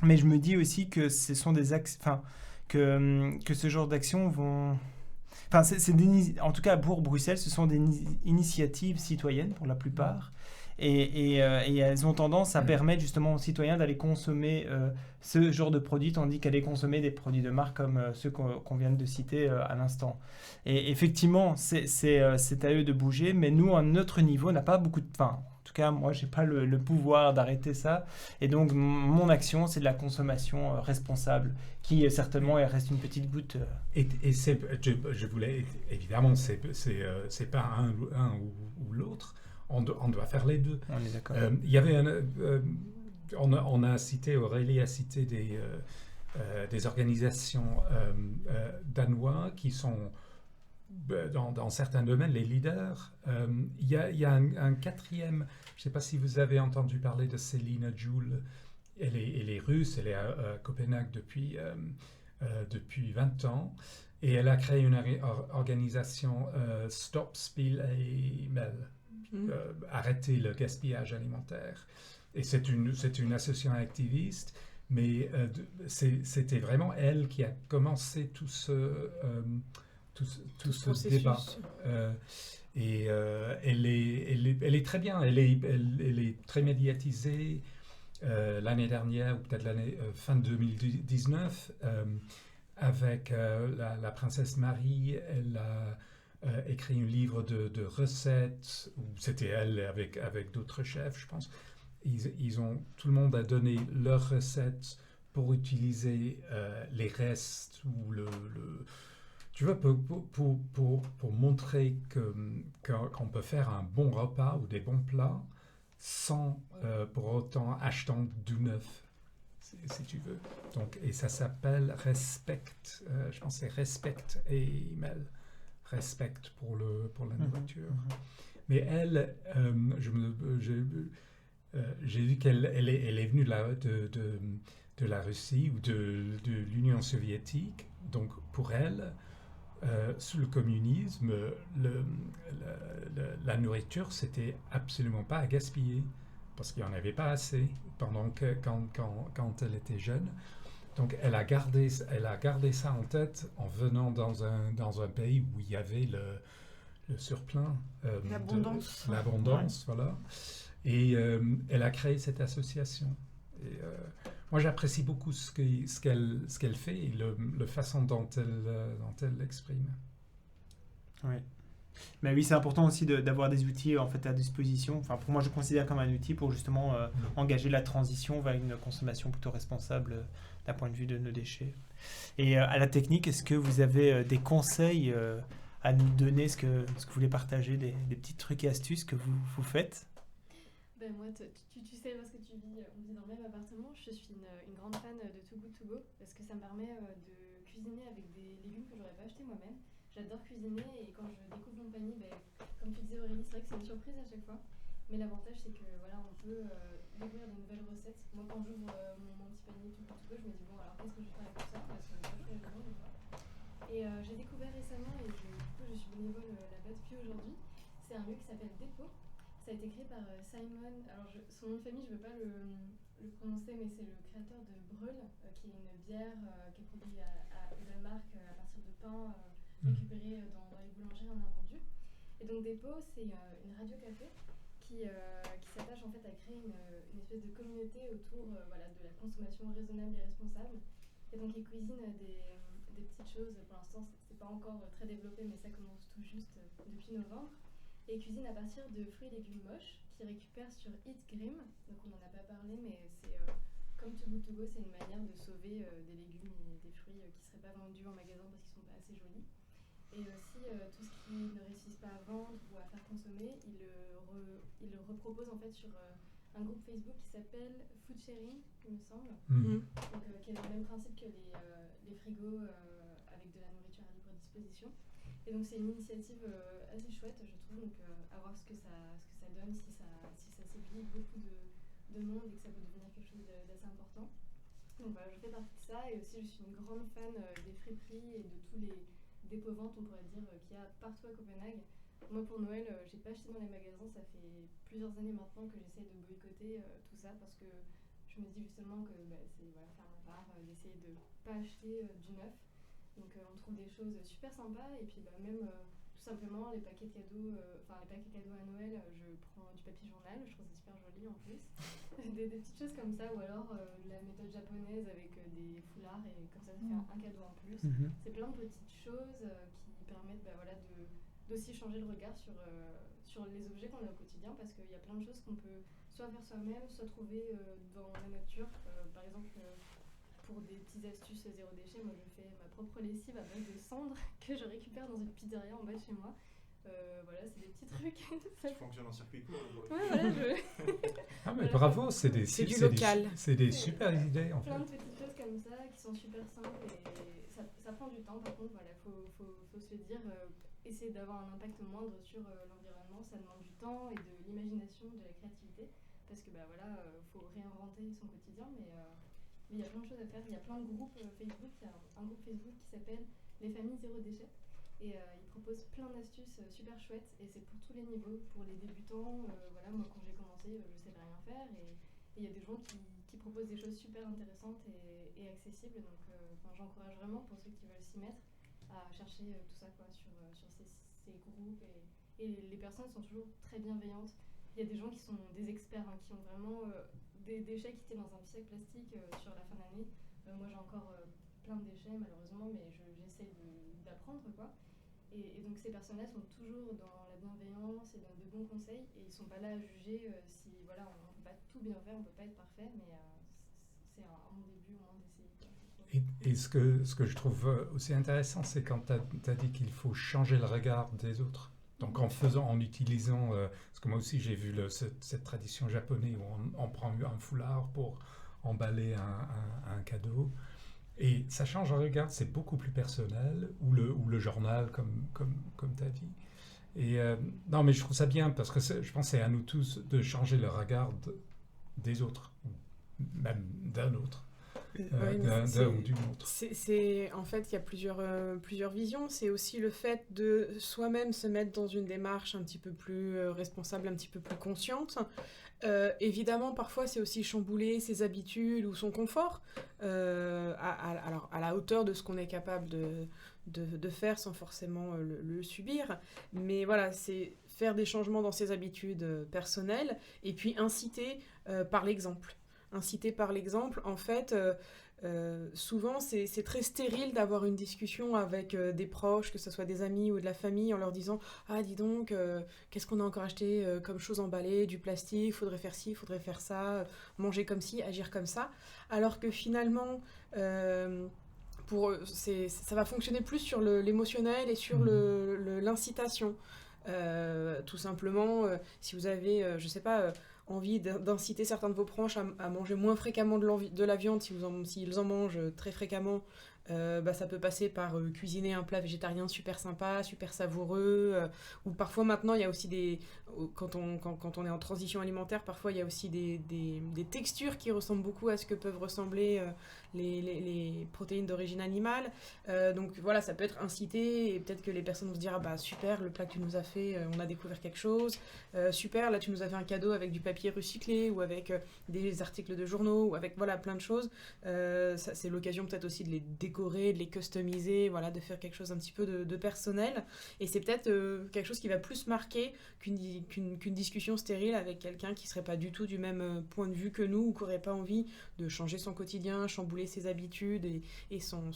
Mais je me dis aussi que ce sont que ce genre d'actions vont... en tout cas, pour Bruxelles, ce sont des initiatives citoyennes pour la plupart. et elles ont tendance à permettre justement aux citoyens d'aller consommer ce genre de produits, tandis qu'aller consommer des produits de marque comme ceux qu'on vient de citer à l'instant. Et effectivement, c'est à eux de bouger, mais nous, à notre niveau, on n'a pas beaucoup de... Enfin, en tout cas, moi, je n'ai pas le pouvoir d'arrêter ça. Et donc, mon action, c'est de la consommation responsable, qui certainement elle reste une petite goutte. Et je voulais, évidemment, c'est pas un ou l'autre. On doit faire les deux. On est d'accord. Il y avait on a cité, Aurélie a cité des organisations danoises qui sont dans certains domaines les leaders. Il y a un quatrième, je ne sais pas si vous avez entendu parler de Céline Joule. Elle est russe, elle est à Copenhague depuis 20 ans. Et elle a créé une organisation Stop Spill et Mel. Arrêter le gaspillage alimentaire. Et c'est une association activiste, mais c'était vraiment elle qui a commencé tout ce débat. Elle est très bien, elle est très médiatisée. L'année dernière, ou peut-être fin 2019, avec la princesse Marie, elle a écrit un livre de recettes, où c'était elle avec d'autres chefs, je pense. Tout le monde a donné leurs recettes pour utiliser les restes ou tu vois, pour montrer qu'on peut faire un bon repas ou des bons plats sans pour autant achetant du neuf, si tu veux. Donc, et ça s'appelle Respect, je pense que c'est Respect et Email. Respect pour la nourriture. Mais elle, j'ai vu qu'elle est venue de la Russie ou de l'Union soviétique. Donc pour elle, sous le communisme, la nourriture, c'était absolument pas à gaspiller parce qu'il n'y en avait pas assez quand elle était jeune. Donc elle a gardé ça en tête en venant dans un pays où il y avait le surplein, l'abondance, voilà. Et elle a créé cette association. Et, moi, j'apprécie beaucoup ce qu'elle fait et la façon dont elle l'exprime. Oui. Mais oui, c'est important aussi d'avoir des outils en fait à disposition. Enfin, pour moi, je considère comme un outil pour justement engager la transition vers une consommation plutôt responsable d'un point de vue de nos déchets. Et à la technique, est-ce que vous avez des conseils à nous donner, ce que vous voulez partager, des petits trucs et astuces que vous faites? Ben moi, tu sais, parce que on vit dans le même appartement, je suis une grande fan de Too Good To Go parce que ça me permet de cuisiner avec des légumes que j'aurais pas acheté moi-même. J'adore cuisiner et quand je découvre mon panier, comme tu disais Aurélie, c'est vrai que c'est une surprise à chaque fois. Mais l'avantage c'est que voilà, on peut découvrir de nouvelles recettes. Moi quand j'ouvre mon petit panier Too Good To Go, je me dis bon alors qu'est-ce que je vais faire avec tout ça parce que je fais la demande. Et j'ai découvert récemment et du coup je suis bénévole là-bas depuis aujourd'hui. C'est un lieu qui s'appelle Dépôt. Ça a été créé par Simon, alors son nom de famille je ne veux pas le prononcer mais c'est le créateur de Breul qui est une bière qui est produite au Danemark à partir de pain récupéré dans les boulangeries en invendus. Et donc Dépôt c'est une radio-café qui s'attache en fait à créer une espèce de communauté autour de la consommation raisonnable et responsable. Et donc ils cuisinent des petites choses, pour l'instant c'est pas encore très développé mais ça commence tout juste depuis novembre. Et ils cuisinent à partir de fruits et légumes moches qu'ils récupèrent sur Eat Grim. Donc on n'en a pas parlé, mais c'est comme Too Good To Go, c'est une manière de sauver des légumes et des fruits qui ne seraient pas vendus en magasin parce qu'ils ne sont pas assez jolis. Et aussi tout ce qu'ils ne réussissent pas à vendre ou à faire consommer, ils le reproposent en fait sur un groupe Facebook qui s'appelle Food Sharing, il me semble. Donc qui est le même principe que les frigos avec de la nourriture à libre disposition. Et donc c'est une initiative assez chouette, je trouve, donc à voir ce que ça donne, si ça séduit beaucoup de monde et que ça peut devenir quelque chose d'assez important. Donc voilà, je fais partie de ça et aussi je suis une grande fan des friperies et de tous les dépôts-ventes, on pourrait dire, qu'il y a partout à Copenhague. Moi pour Noël, j'ai pas acheté dans les magasins, ça fait plusieurs années maintenant que j'essaie de boycotter tout ça parce que je me dis justement que c'est faire ma part, d'essayer de pas acheter du neuf. Donc on trouve des choses super sympas et puis même tout simplement les paquets cadeaux, les paquets cadeaux à Noël, je prends du papier journal, je trouve ça super joli en plus. des petites choses comme ça, ou alors la méthode japonaise avec des foulards et comme ça fait un cadeau en plus. C'est plein de petites choses qui permettent d'aussi changer le regard sur les objets qu'on a au quotidien, parce qu'il y a plein de choses qu'on peut soit faire soi-même, soit trouver dans la nature. Par exemple, pour des petites astuces zéro déchet, moi je fais ma propre lessive à base de cendres que je récupère dans une pizzeria en bas de chez moi. Voilà, c'est des petits trucs. Ça fonctionne en circuit court. Ouais, voilà, Ah mais Voilà. bravo, c'est du local. C'est des super idées en fait. Plein de petites choses comme ça qui sont super simples et ça prend du temps. Par contre, voilà, faut se le dire, essayer d'avoir un impact moindre sur l'environnement, ça demande du temps et de l'imagination, de la créativité, parce que faut réinventer son quotidien, mais il y a plein de choses à faire. Il y a plein de groupes Facebook. Il y a un groupe Facebook qui s'appelle Les Familles Zéro Déchet. Et ils proposent plein d'astuces super chouettes, et c'est pour tous les niveaux, pour les débutants. Voilà, moi quand j'ai commencé, je savais rien faire, et il y a des gens qui proposent des choses super intéressantes et accessibles. Donc j'encourage vraiment, pour ceux qui veulent s'y mettre, à chercher tout ça sur ces groupes. Et les personnes sont toujours très bienveillantes. Il y a des gens qui sont des experts, qui ont vraiment des déchets qui étaient dans un sac plastique sur la fin d'année. Moi j'ai encore plein de déchets malheureusement, mais j'essaie d'apprendre quoi. Et donc ces personnes-là sont toujours dans la bienveillance et dans de bons conseils, et ils sont pas là à juger si voilà, on peut pas tout bien faire, on peut pas être parfait, mais c'est un bon début au moins d'essayer. Et ce que je trouve aussi intéressant, c'est quand tu as dit qu'il faut changer le regard des autres. Donc en utilisant, parce que moi aussi j'ai vu cette tradition japonaise où on prend un foulard pour emballer un cadeau. Et ça change le regard, c'est beaucoup plus personnel, ou le journal, comme tu as dit. Et non, mais je trouve ça bien, parce que je pense que c'est à nous tous de changer le regard des autres, même d'un autre, d'un ou d'une autre. En fait, il y a plusieurs visions. C'est aussi le fait de soi-même se mettre dans une démarche un petit peu plus responsable, un petit peu plus consciente. Évidemment, parfois, c'est aussi chambouler ses habitudes ou son confort à la hauteur de ce qu'on est capable de faire sans forcément le subir. Mais voilà, c'est faire des changements dans ses habitudes personnelles et puis inciter par l'exemple. Inciter par l'exemple, en fait, souvent c'est très stérile d'avoir une discussion avec des proches, que ce soit des amis ou de la famille, en leur disant « Ah, dis donc, qu'est-ce qu'on a encore acheté comme chose emballée, du plastique, faudrait faire ci, faudrait faire ça, manger comme ci, agir comme ça. » Alors que finalement, ça va fonctionner plus sur l'émotionnel et sur l'incitation. Tout simplement, si vous avez, je sais pas... envie d'inciter certains de vos proches à manger moins fréquemment de la viande s'ils en mangent très fréquemment, ça peut passer par cuisiner un plat végétarien super sympa, super savoureux, ou parfois maintenant il y a aussi quand on est en transition alimentaire, parfois il y a aussi des textures qui ressemblent beaucoup à ce que peuvent ressembler les protéines d'origine animale. Donc voilà, ça peut être incité, et peut-être que les personnes vont se dire « Ah bah super, le plat que tu nous as fait, on a découvert quelque chose, super, là tu nous as fait un cadeau avec du papier recyclé, ou avec des articles de journaux, ou avec voilà, plein de choses. » Ça, c'est l'occasion peut-être aussi de les décorer, de les customiser, voilà, de faire quelque chose un petit peu de personnel. Et c'est peut-être quelque chose qui va plus marquer qu'une discussion stérile avec quelqu'un qui serait pas du tout du même point de vue que nous, ou qui n'aurait pas envie de changer son quotidien, chambouler ses habitudes et son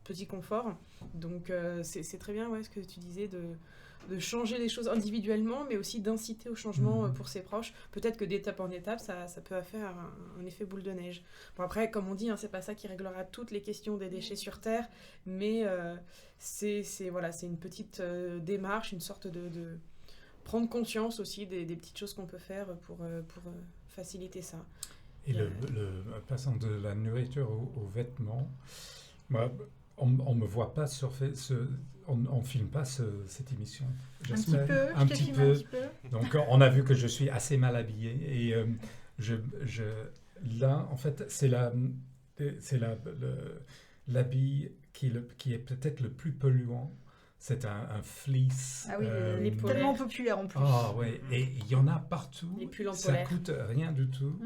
petit confort. Donc c'est très bien ce que tu disais de changer les choses individuellement, mais aussi d'inciter au changement pour ses proches. Peut-être que d'étape en étape, ça peut faire un effet boule de neige. Bon, après, comme on dit, c'est pas ça qui réglera toutes les questions des déchets sur Terre, mais c'est une petite démarche, une sorte de prendre conscience aussi des petites choses qu'on peut faire pour faciliter ça. Et passant de la nourriture aux vêtements, moi, on me voit pas on filme pas cette émission. Un petit peu. Donc on a vu que je suis assez mal habillé, et là en fait c'est l'habit qui est peut-être le plus polluant. C'est un fleece. Ah oui, tellement populaire en plus. Ah ouais, et il y en a partout. Les pulls en ça polaire. Coûte rien du tout.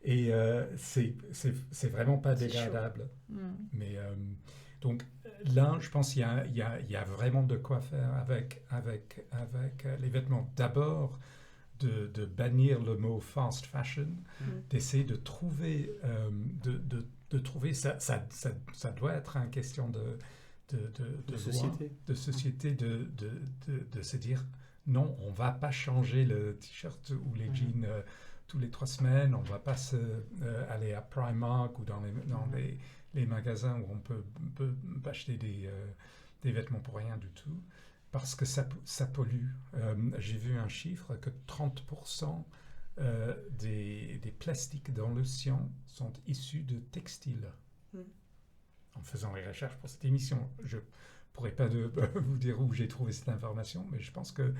Et c'est vraiment pas dégradable. Mais Donc là, je pense qu'il y a vraiment de quoi faire avec les vêtements. D'abord, de bannir le mot fast fashion, d'essayer de trouver, de trouver ça doit être une question de société. de société, de se dire non, on ne va pas changer le t-shirt ou les jeans tous les 3 semaines, on ne va pas aller à Primark ou dans les magasins où on peut acheter des vêtements pour rien du tout, parce que ça pollue. J'ai vu un chiffre que 30% des plastiques dans l'océan sont issus de textiles. En faisant les recherches pour cette émission, je ne pourrais pas vous dire où j'ai trouvé cette information, mais je pense que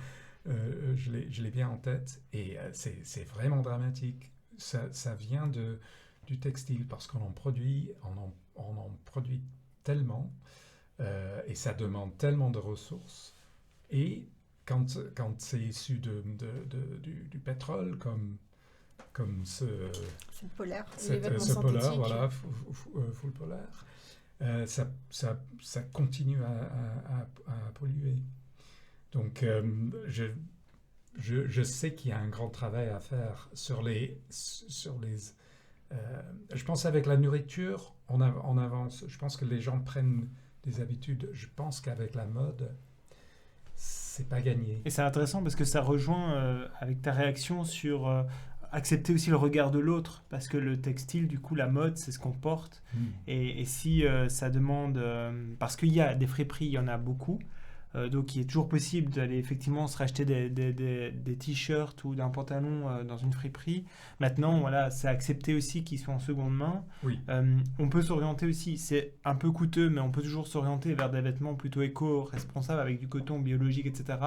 je l'ai bien en tête, et c'est vraiment dramatique. Ça vient du textile, parce qu'on en produit, on en produit tellement, et ça demande tellement de ressources. Et quand c'est issu du pétrole, comme ce polaire, ce polaire, voilà, full polaire, ça continue à polluer. Donc, je sais qu'il y a un grand travail à faire sur les je pense avec la nourriture, on avance. Je pense que les gens prennent des habitudes. Je pense qu'avec la mode, c'est pas gagné. Et c'est intéressant parce que ça rejoint avec ta réaction sur accepter aussi le regard de l'autre, parce que le textile, du coup, la mode, c'est ce qu'on porte. Et si ça demande... parce qu'il y a des friperies, il y en a beaucoup, donc il est toujours possible d'aller effectivement se racheter des t-shirts ou d'un pantalon dans une friperie. Maintenant, voilà, c'est accepté aussi qu'ils soient en seconde main. Oui. On peut s'orienter aussi, c'est un peu coûteux, mais on peut toujours s'orienter vers des vêtements plutôt éco-responsables avec du coton biologique, etc.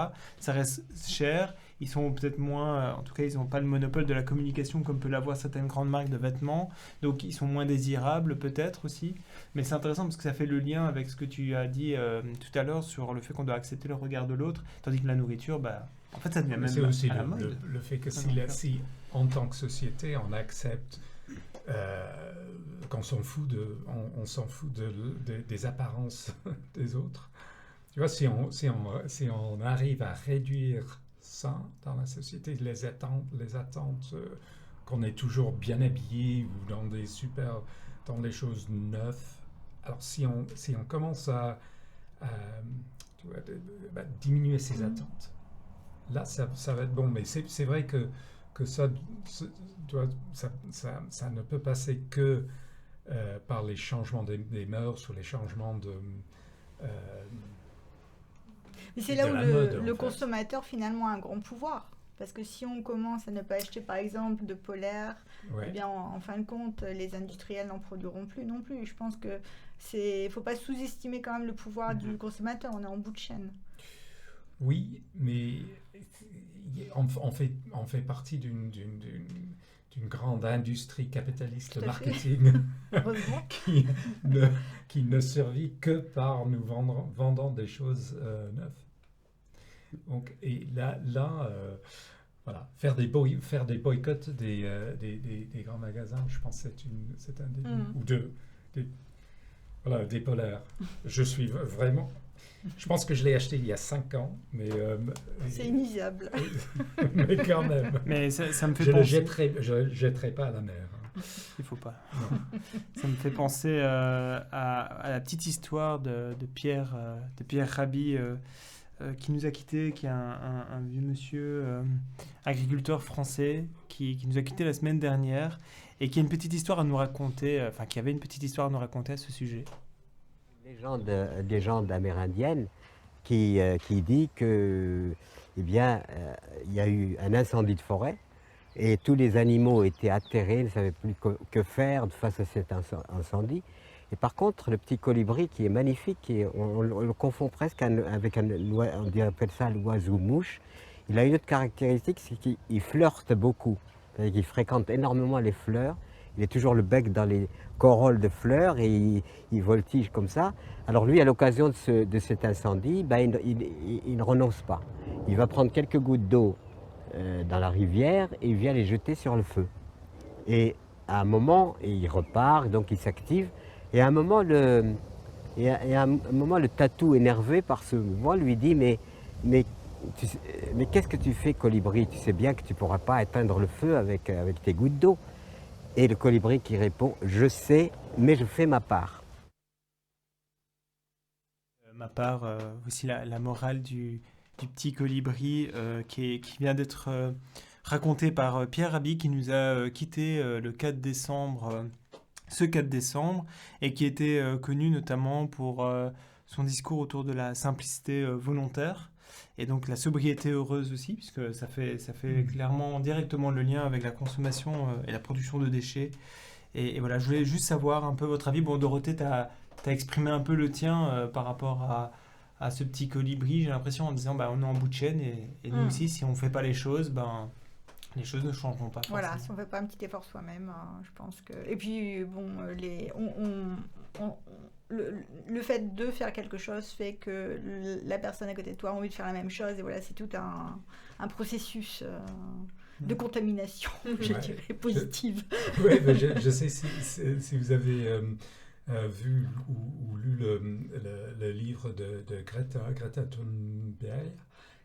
Ça reste cher. Ils sont peut-être moins, en tout cas, ils n'ont pas le monopole de la communication comme peut l'avoir certaines grandes marques de vêtements. Donc, ils sont moins désirables peut-être aussi. Mais c'est intéressant parce que ça fait le lien avec ce que tu as dit tout à l'heure sur le fait qu'on doit accepter le regard de l'autre. Tandis que la nourriture, en fait, ça devient même c'est aussi à la mode. le fait que si, en tant que société, on accepte qu'on s'en fout on s'en fout des apparences des autres. Tu vois, si on arrive à réduire ça dans la société, les attentes qu'on est toujours bien habillé ou dans des choses neuves. Alors si on commence à tu vois, diminuer ces attentes, là ça va être bon. Mais c'est vrai que ça ne peut passer que par les changements des mœurs ou les changements de mais c'est là où le consommateur finalement a un grand pouvoir. Parce que si on commence à ne pas acheter par exemple de polaire, eh bien en fin de compte, les industriels n'en produiront plus non plus. Je pense que il ne faut pas sous-estimer quand même le pouvoir du consommateur, on est en bout de chaîne. Oui, mais on fait partie d'une grande industrie capitaliste de marketing qui ne survit que par nous vendant des choses neuves. Donc, et là voilà, faire des boycotts des grands magasins, je pense que c'est un début. Ou des polaires. Je suis vraiment... Je pense que je l'ai acheté il y a 5 ans, mais... c'est inusable. Mais quand même. Mais ça me fait penser... Je ne jetterai pas à la mer. Il faut pas. Ça me fait penser à la petite histoire de Pierre Rabhi, qui nous a quittés, qui est un vieux monsieur agriculteur français qui nous a quittés la semaine dernière et qui a une petite histoire à nous raconter, qui avait une petite histoire à nous raconter à ce sujet. Légende amérindienne qui dit que il y a eu un incendie de forêt et tous les animaux étaient atterrés, ne savaient plus que faire face à cet incendie. Et par contre, le petit colibri qui est magnifique, on le confond presque avec on appelle ça l'oiseau-mouche, il a une autre caractéristique, c'est qu'il flirte beaucoup, c'est-à-dire qu'il fréquente énormément les fleurs. Il est toujours le bec dans les corolles de fleurs et il voltige comme ça. Alors lui, à l'occasion de cet incendie, il ne renonce pas. Il va prendre quelques gouttes d'eau dans la rivière et il vient les jeter sur le feu. Et à un moment, il repart, donc il s'active. Et à un moment, Et à un moment, le tatou, énervé par ce mouvement, lui dit mais qu'est-ce que tu fais, colibri? Tu sais bien que tu ne pourras pas éteindre le feu avec tes gouttes d'eau. Et le colibri qui répond, je sais, mais je fais ma part. Ma part, aussi la morale du petit colibri qui vient d'être racontée par Pierre Rabhi, qui nous a quittés le 4 décembre, ce 4 décembre, et qui était connu notamment pour son discours autour de la simplicité volontaire, et donc la sobriété heureuse aussi, puisque ça fait clairement directement le lien avec la consommation et la production de déchets. Et voilà, je voulais juste savoir un peu votre avis. Bon, Dorothée, tu as exprimé un peu le tien par rapport à ce petit colibri, j'ai l'impression, en disant on est en bout de chaîne, et nous aussi, si on ne fait pas les choses, les choses ne changeront pas. Voilà, forcément. si on ne fait pas un petit effort soi-même, je pense que... Et puis, bon, le fait de faire quelque chose fait que la personne à côté de toi a envie de faire la même chose, et voilà, c'est tout un processus de contamination, je dirais, positive. Oui, je sais si vous avez vu ou lu le livre de Greta Thunberg,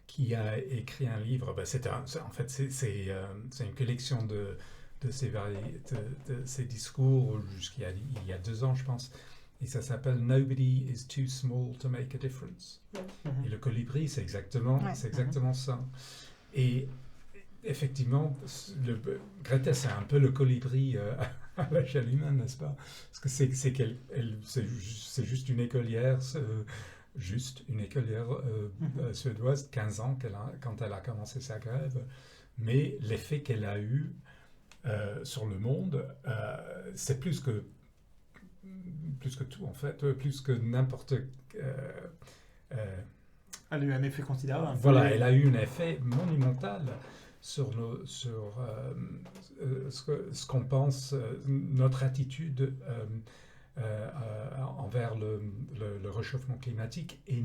qui a écrit un livre. En fait, c'est une collection de ses discours jusqu'il y a 2 ans, je pense. Et ça s'appelle « Nobody is too small to make a difference ». Et le colibri, c'est exactement ça. Et effectivement, Greta, c'est un peu le colibri à l'échelle humaine, n'est-ce pas? Parce que c'est juste une écolière, suédoise, 15 ans quand elle a commencé sa grève. Mais l'effet qu'elle a eu sur le monde, c'est plus que tout, en fait, plus que n'importe... Elle a eu un effet considérable. Voilà, elle a eu un effet monumental sur ce qu'on pense, notre attitude envers le réchauffement climatique et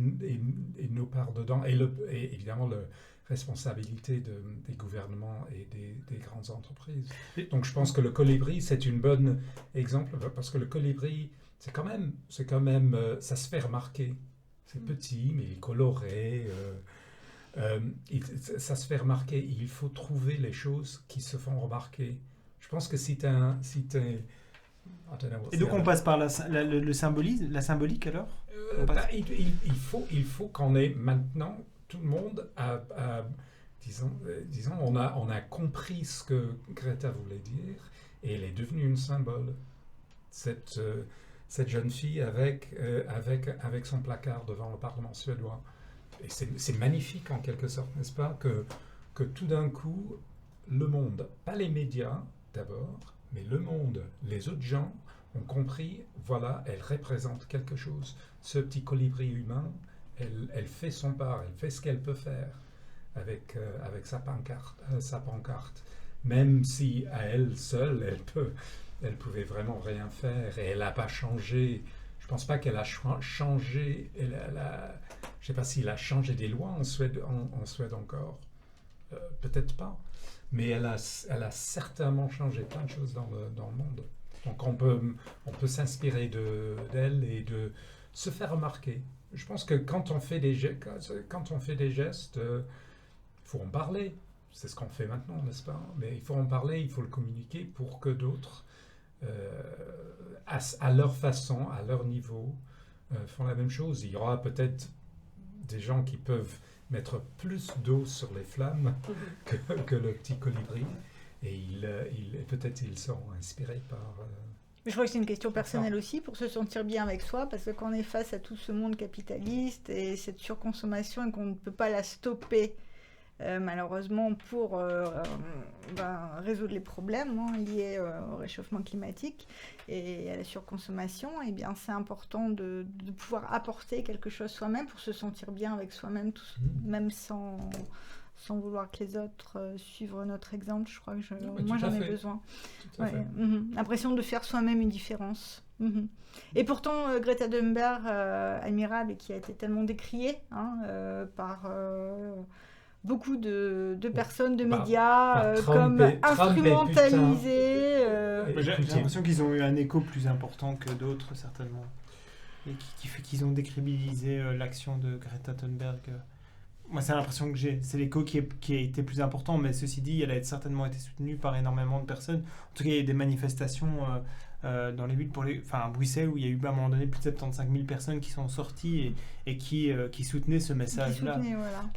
nos parts dedans, et évidemment la responsabilité des gouvernements et des grandes entreprises. Donc je pense que le colibri, c'est un bon exemple, parce que le colibri, c'est quand même ça se fait remarquer. C'est petit, mais il est coloré. Ça se fait remarquer. Il faut trouver les choses qui se font remarquer. Je pense que si Et donc on passe par le symbolisme, la symbolique alors il faut qu'on ait maintenant, tout le monde disons on a compris ce que Greta voulait dire, et elle est devenue un symbole. Cette jeune fille avec son placard devant le Parlement suédois. Et c'est magnifique en quelque sorte, n'est-ce pas, que tout d'un coup, le monde, pas les médias d'abord, mais le monde, les autres gens ont compris, voilà, elle représente quelque chose. Ce petit colibri humain, elle fait son part, elle fait ce qu'elle peut faire avec sa pancarte. Même si à elle seule, elle pouvait vraiment rien faire, et elle n'a pas changé. Je ne pense pas qu'elle a changé. Je ne sais pas s'il a changé des lois en Suède encore. Peut-être pas. Mais elle a certainement changé plein de choses dans le monde. Donc on peut s'inspirer d'elle et de se faire remarquer. Je pense que quand on fait des gestes, il faut en parler. C'est ce qu'on fait maintenant, n'est-ce pas? Mais il faut en parler, il faut le communiquer pour que d'autres, à leur façon, à leur niveau, font la même chose. Il y aura peut-être des gens qui peuvent mettre plus d'eau sur les flammes que le petit colibri, et peut-être ils seront inspirés par... Mais je crois que c'est une question personnelle aussi, pour se sentir bien avec soi, parce que quand on est face à tout ce monde capitaliste et cette surconsommation et qu'on ne peut pas la stopper, malheureusement, pour résoudre les problèmes liés au réchauffement climatique et à la surconsommation, eh bien, c'est important de pouvoir apporter quelque chose soi-même pour se sentir bien avec soi-même, même sans vouloir que les autres suivent notre exemple. Je crois que moi, j'en ai besoin. L'impression de faire soi-même une différence. Et pourtant, Greta Thunberg, admirable, et qui a été tellement décriée par... beaucoup de personnes, de médias, comme instrumentalisées. J'ai l'impression qu'ils ont eu un écho plus important que d'autres, certainement. et qui fait qu'ils ont décrédibilisé l'action de Greta Thunberg. Moi, c'est l'impression que j'ai. C'est l'écho qui a été plus important, mais ceci dit, elle a certainement été soutenue par énormément de personnes. En tout cas, il y a eu des manifestations dans les villes, à Bruxelles, où il y a eu à un moment donné plus de 75 000 personnes qui sont sorties et qui soutenaient ce message-là.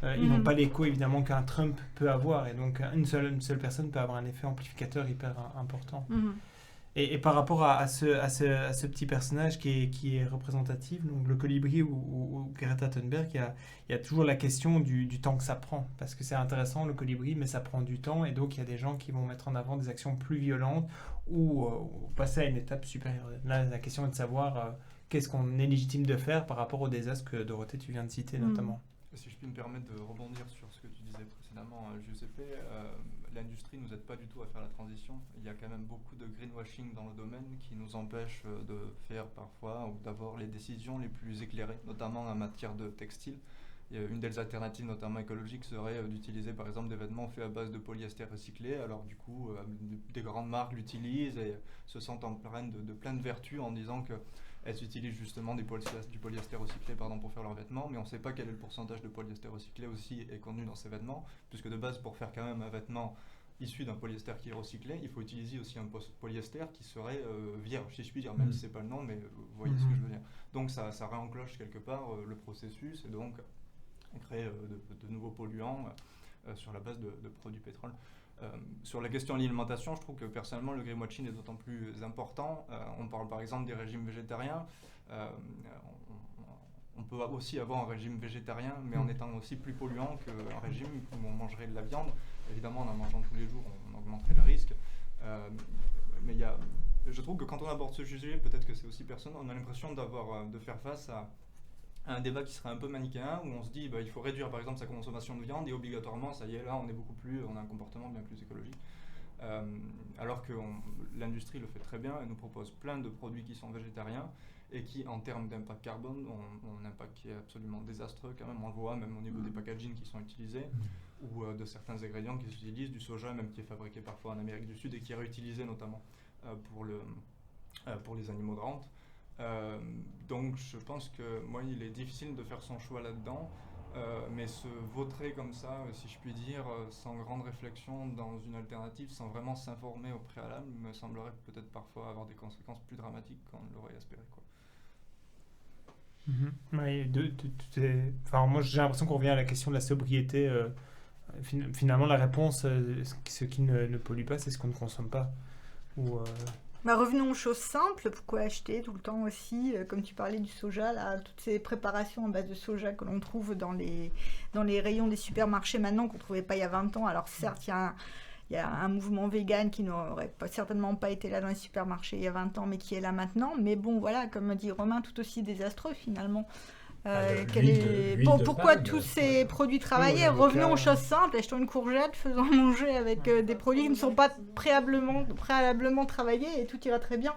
Voilà. Ils n'ont pas l'écho, évidemment, qu'un Trump peut avoir. Et donc, une seule personne peut avoir un effet amplificateur hyper important. Et par rapport à ce petit personnage qui est représentatif, donc le colibri ou Greta Thunberg, il y a toujours la question du temps que ça prend. Parce que c'est intéressant, le colibri, mais ça prend du temps. Et donc, il y a des gens qui vont mettre en avant des actions plus violentes ou passer à une étape supérieure. Là, la question est de savoir qu'est-ce qu'on est légitime de faire par rapport au désastre que Dorothée, tu viens de citer notamment. Si je puis me permettre de rebondir sur ce que tu disais précédemment, Giuseppe, l'industrie ne nous aide pas du tout à faire la transition. Il y a quand même beaucoup de greenwashing dans le domaine qui nous empêche de faire parfois ou d'avoir les décisions les plus éclairées, notamment en matière de textile. Une des alternatives, notamment écologiques, serait d'utiliser par exemple des vêtements faits à base de polyester recyclé. Alors du coup, des grandes marques l'utilisent et se sentent empreintes de plein de vertus en disant que elles utilisent justement du polyester recyclé pour faire leurs vêtements, mais on ne sait pas quel est le pourcentage de polyester recyclé aussi est contenu dans ces vêtements, puisque de base, pour faire quand même un vêtement issu d'un polyester qui est recyclé, il faut utiliser aussi un polyester qui serait vierge, si je puis dire, même si ce n'est pas le nom, mais vous voyez ce que je veux dire. Donc ça réenclenche quelque part le processus et donc crée de nouveaux polluants sur la base de produits pétrole. Sur la question de l'alimentation, je trouve que personnellement le greenwashing est d'autant plus important. On parle par exemple des régimes végétariens. On peut aussi avoir un régime végétarien, mais en étant aussi plus polluant qu'un régime où on mangerait de la viande. Évidemment, en mangeant tous les jours, on augmenterait le risque. Mais je trouve que quand on aborde ce sujet, peut-être que c'est aussi personnel, on a l'impression de faire face à un débat qui serait un peu manichéen, où on se dit il faut réduire par exemple sa consommation de viande et obligatoirement, ça y est, là on a un comportement bien plus écologique. Alors que l'industrie le fait très bien et nous propose plein de produits qui sont végétariens et qui, en termes d'impact carbone, ont un impact qui est absolument désastreux quand même. On le voit même au niveau des packaging qui sont utilisés ou de certains ingrédients qui s'utilisent, du soja même qui est fabriqué parfois en Amérique du Sud et qui est réutilisé notamment pour les animaux de rente. Donc je pense que moi il est difficile de faire son choix là-dedans, mais se vautrer comme ça, si je puis dire, sans grande réflexion dans une alternative, sans vraiment s'informer au préalable, me semblerait peut-être parfois avoir des conséquences plus dramatiques qu'on l'aurait espéré, quoi. Moi j'ai l'impression qu'on revient à la question de la sobriété. Finalement la réponse, ce qui ne pollue pas, c'est ce qu'on ne consomme pas. Revenons aux choses simples. Pourquoi acheter tout le temps aussi, comme tu parlais du soja, là, toutes ces préparations en base de soja que l'on trouve dans les rayons des supermarchés maintenant, qu'on ne trouvait pas il y a 20 ans. Alors certes, il y a un mouvement vegan qui n'aurait certainement pas été là dans les supermarchés il y a 20 ans, mais qui est là maintenant. Mais bon, voilà, comme dit Romain, tout aussi désastreux finalement. Pourquoi tous ces produits travaillés? Revenons aux choses simples, achetons une courgette, faisons manger avec des produits qui ne sont pas préalablement travaillés et tout ira très bien.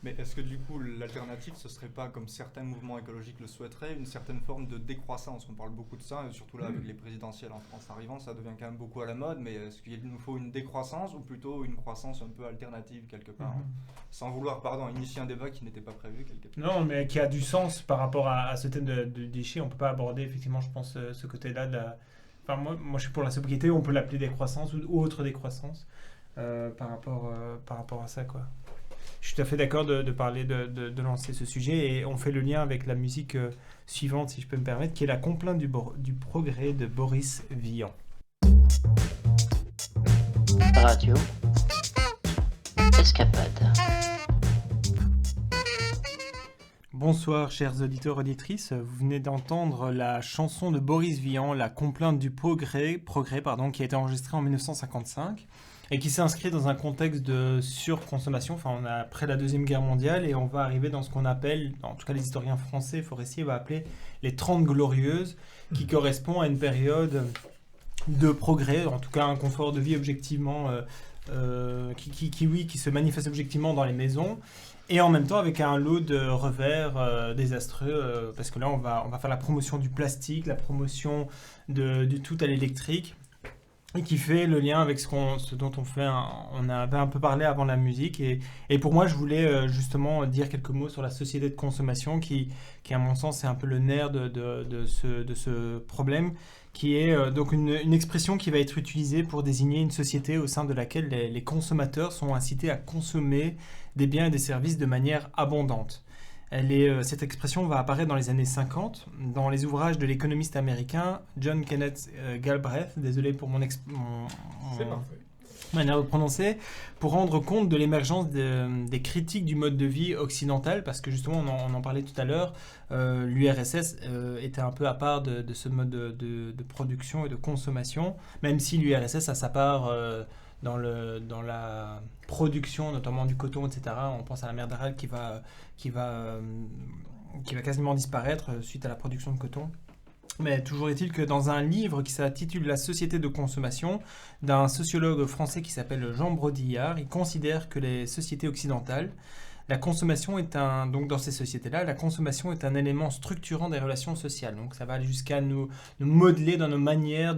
Mais est-ce que du coup l'alternative ce serait pas, comme certains mouvements écologiques le souhaiteraient, une certaine forme de décroissance? On parle beaucoup de ça, et surtout là avec les présidentielles en France arrivant, ça devient quand même beaucoup à la mode, mais est-ce qu'il nous faut une décroissance ou plutôt une croissance un peu alternative quelque part, sans vouloir initier un débat qui n'était pas prévu quelque part? Non, mais qui a du sens par rapport à ce thème de déchets. On peut pas aborder effectivement, je pense, ce côté-là de la... moi je suis pour la sobriété, on peut l'appeler décroissance ou autre décroissance par rapport à ça, quoi. Je suis tout à fait d'accord de parler, de lancer ce sujet, et on fait le lien avec la musique suivante, si je peux me permettre, qui est la complainte du progrès de Boris Vian. Radio Escapade. Bonsoir chers auditeurs, auditrices, vous venez d'entendre la chanson de Boris Vian, la complainte du progrès, qui a été enregistrée en 1955. Et qui s'inscrit dans un contexte de surconsommation. On est après la Deuxième Guerre mondiale et on va arriver dans ce qu'on appelle, en tout cas les historiens français forestiers vont appeler les 30 glorieuses, qui correspond à une période de progrès, en tout cas un confort de vie objectivement, qui se manifeste objectivement dans les maisons, et en même temps avec un lot de revers désastreux, parce que là on va faire la promotion du plastique, la promotion du tout à l'électrique, et qui fait le lien avec ce dont on avait un peu parlé avant la musique. Et pour moi, je voulais justement dire quelques mots sur la société de consommation qui à mon sens, est un peu le nerf de ce problème, qui est donc une expression qui va être utilisée pour désigner une société au sein de laquelle les consommateurs sont incités à consommer des biens et des services de manière abondante. Cette expression va apparaître dans les années 50 dans les ouvrages de l'économiste américain John Kenneth Galbraith, désolé pour C'est parfait. manière de prononcer, pour rendre compte de l'émergence des critiques du mode de vie occidental, parce que justement on en parlait tout à l'heure, l'URSS était un peu à part de ce mode de production et de consommation, même si l'URSS a sa part dans la production, notamment du coton, etc. On pense à la mer d'Aral qui va quasiment disparaître suite à la production de coton. Mais toujours est-il que dans un livre qui s'intitule La société de consommation, d'un sociologue français qui s'appelle Jean Brodillard, il considère que les sociétés occidentales, la consommation donc dans ces sociétés-là, la consommation est un élément structurant des relations sociales. Donc ça va aller jusqu'à nous modeler dans nos manières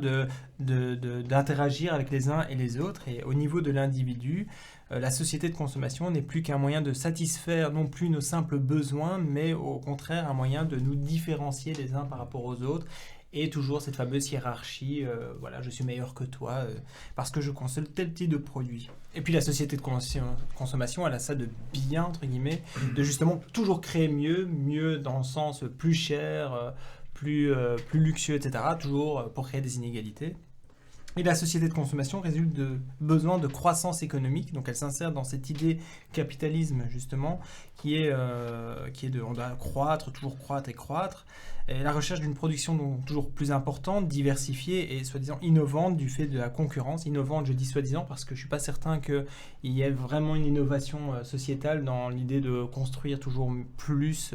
d'interagir avec les uns et les autres. Et au niveau de l'individu, la société de consommation n'est plus qu'un moyen de satisfaire non plus nos simples besoins, mais au contraire un moyen de nous différencier les uns par rapport aux autres. Et toujours cette fameuse hiérarchie, voilà, je suis meilleur que toi parce que je consomme tel type de produit. Et puis la société de consommation, elle a ça de bien, entre guillemets, de justement toujours créer mieux dans le sens plus cher, plus luxueux, etc., toujours pour créer des inégalités. Et la société de consommation résulte de besoins de croissance économique, donc elle s'insère dans cette idée capitalisme justement, qui est on doit croître, toujours croître et croître, et la recherche d'une production donc toujours plus importante, diversifiée et soi-disant innovante du fait de la concurrence. Innovante, je dis soi-disant parce que je ne suis pas certain qu'il y ait vraiment une innovation sociétale dans l'idée de construire toujours plus.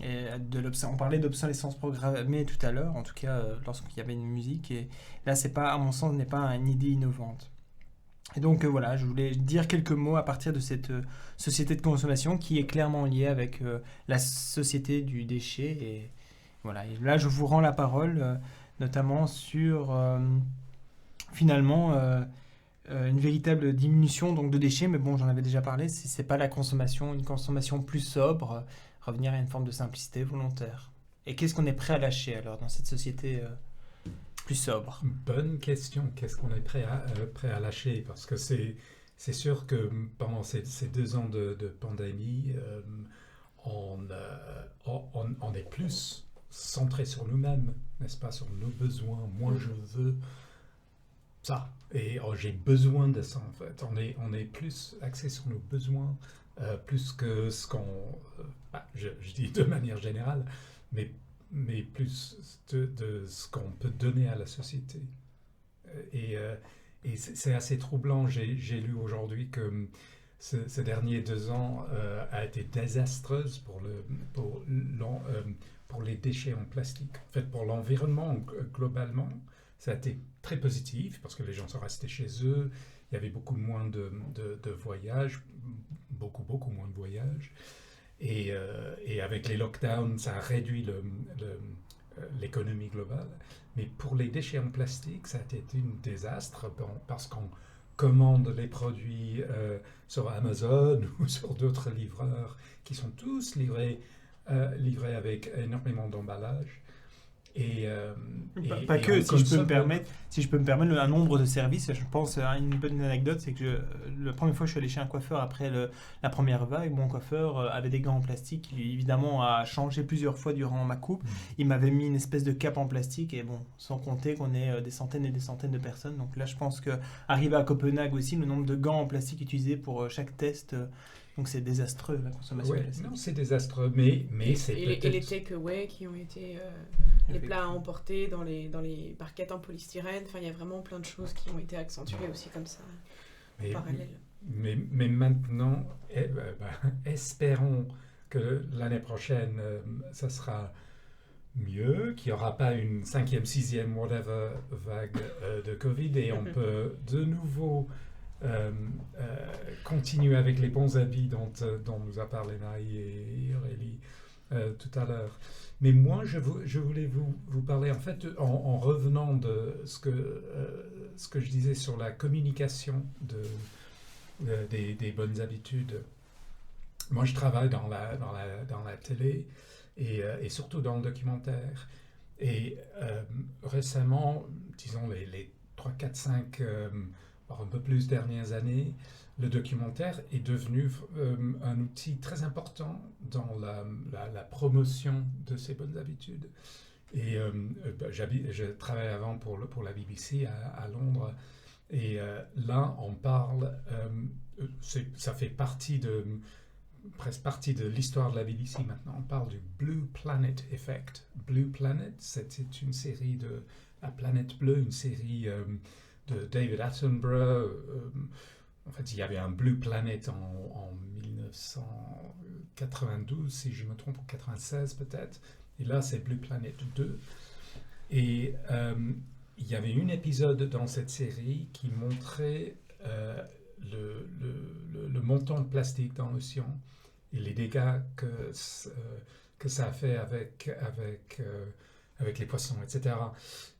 On parlait d'obsolescence programmée tout à l'heure, en tout cas lorsqu'il y avait une musique, et là c'est pas, à mon sens, n'est pas une idée innovante. Et donc voilà, je voulais dire quelques mots à partir de cette société de consommation qui est clairement liée avec la société du déchet. Et voilà, et là je vous rends la parole, notamment sur finalement une véritable diminution donc, de déchets, mais bon, j'en avais déjà parlé, c'est pas la consommation, une consommation plus sobre, revenir à une forme de simplicité volontaire. Et qu'est-ce qu'on est prêt à lâcher alors dans cette société plus sobre? Bonne question. Qu'est-ce qu'on est prêt à lâcher? Parce que c'est sûr que pendant ces 2 ans de pandémie, on est plus centré sur nous-mêmes, n'est-ce pas, sur nos besoins. Moi, je veux ça. Et j'ai besoin de ça, en fait. On est plus axé sur nos besoins, plus que ce qu'on... je dis de manière générale, mais plus de ce qu'on peut donner à la société. Et c'est assez troublant. J'ai lu aujourd'hui que ces derniers 2 ans a été désastreuse pour les déchets en plastique. En fait, pour l'environnement globalement, ça a été très positif parce que les gens sont restés chez eux. Il y avait beaucoup moins de voyages, beaucoup moins de voyages. Et avec les lockdowns, ça a réduit l'économie globale. Mais pour les déchets en plastique, ça a été un désastre parce qu'on commande les produits sur Amazon ou sur d'autres livreurs qui sont tous livrés avec énormément d'emballage. Pas que, si je peux me permettre, un nombre de services, je pense à une bonne anecdote, c'est que la première fois que je suis allé chez un coiffeur après la première vague, mon coiffeur avait des gants en plastique, qui évidemment a changé plusieurs fois durant ma coupe. Il m'avait mis une espèce de cape en plastique, et bon, sans compter qu'on est des centaines et des centaines de personnes. Donc là, je pense qu'arriver à Copenhague aussi, le nombre de gants en plastique utilisés pour chaque test... Donc c'est désastreux la consommation plastique. Non, c'est désastreux, mais c'est peut-être... Et les take-away qui ont été les plats à emporter dans les barquettes en polystyrène, enfin il y a vraiment plein de choses qui ont été accentuées aussi comme ça, en parallèle. Mais maintenant, espérons que l'année prochaine, ça sera mieux, qu'il n'y aura pas une 5e, 6e, whatever, vague de Covid, et on peut de nouveau... continuer avec les bons habits dont nous a parlé Naï et Aurélie tout à l'heure. Mais moi, je voulais vous parler, en fait, en revenant de ce que je disais sur la communication des bonnes habitudes. Moi, je travaille dans la télé et surtout dans le documentaire. Et récemment, disons les 3, 4, 5, voire un peu plus dernières années, le documentaire est devenu un outil très important dans la promotion de ces bonnes habitudes. Et je travaillais avant pour la BBC à Londres. Et là, on parle, ça fait presque partie de l'histoire de la BBC maintenant. On parle du Blue Planet Effect. Blue Planet, c'était une série de La Planète Bleue, une série de David Attenborough. En fait, il y avait un Blue Planet en 1992, si je me trompe, ou 96 peut-être. Et là, c'est Blue Planet 2. Et il y avait un épisode dans cette série qui montrait le montant de plastique dans l'océan et les dégâts que ça a fait avec les poissons, etc.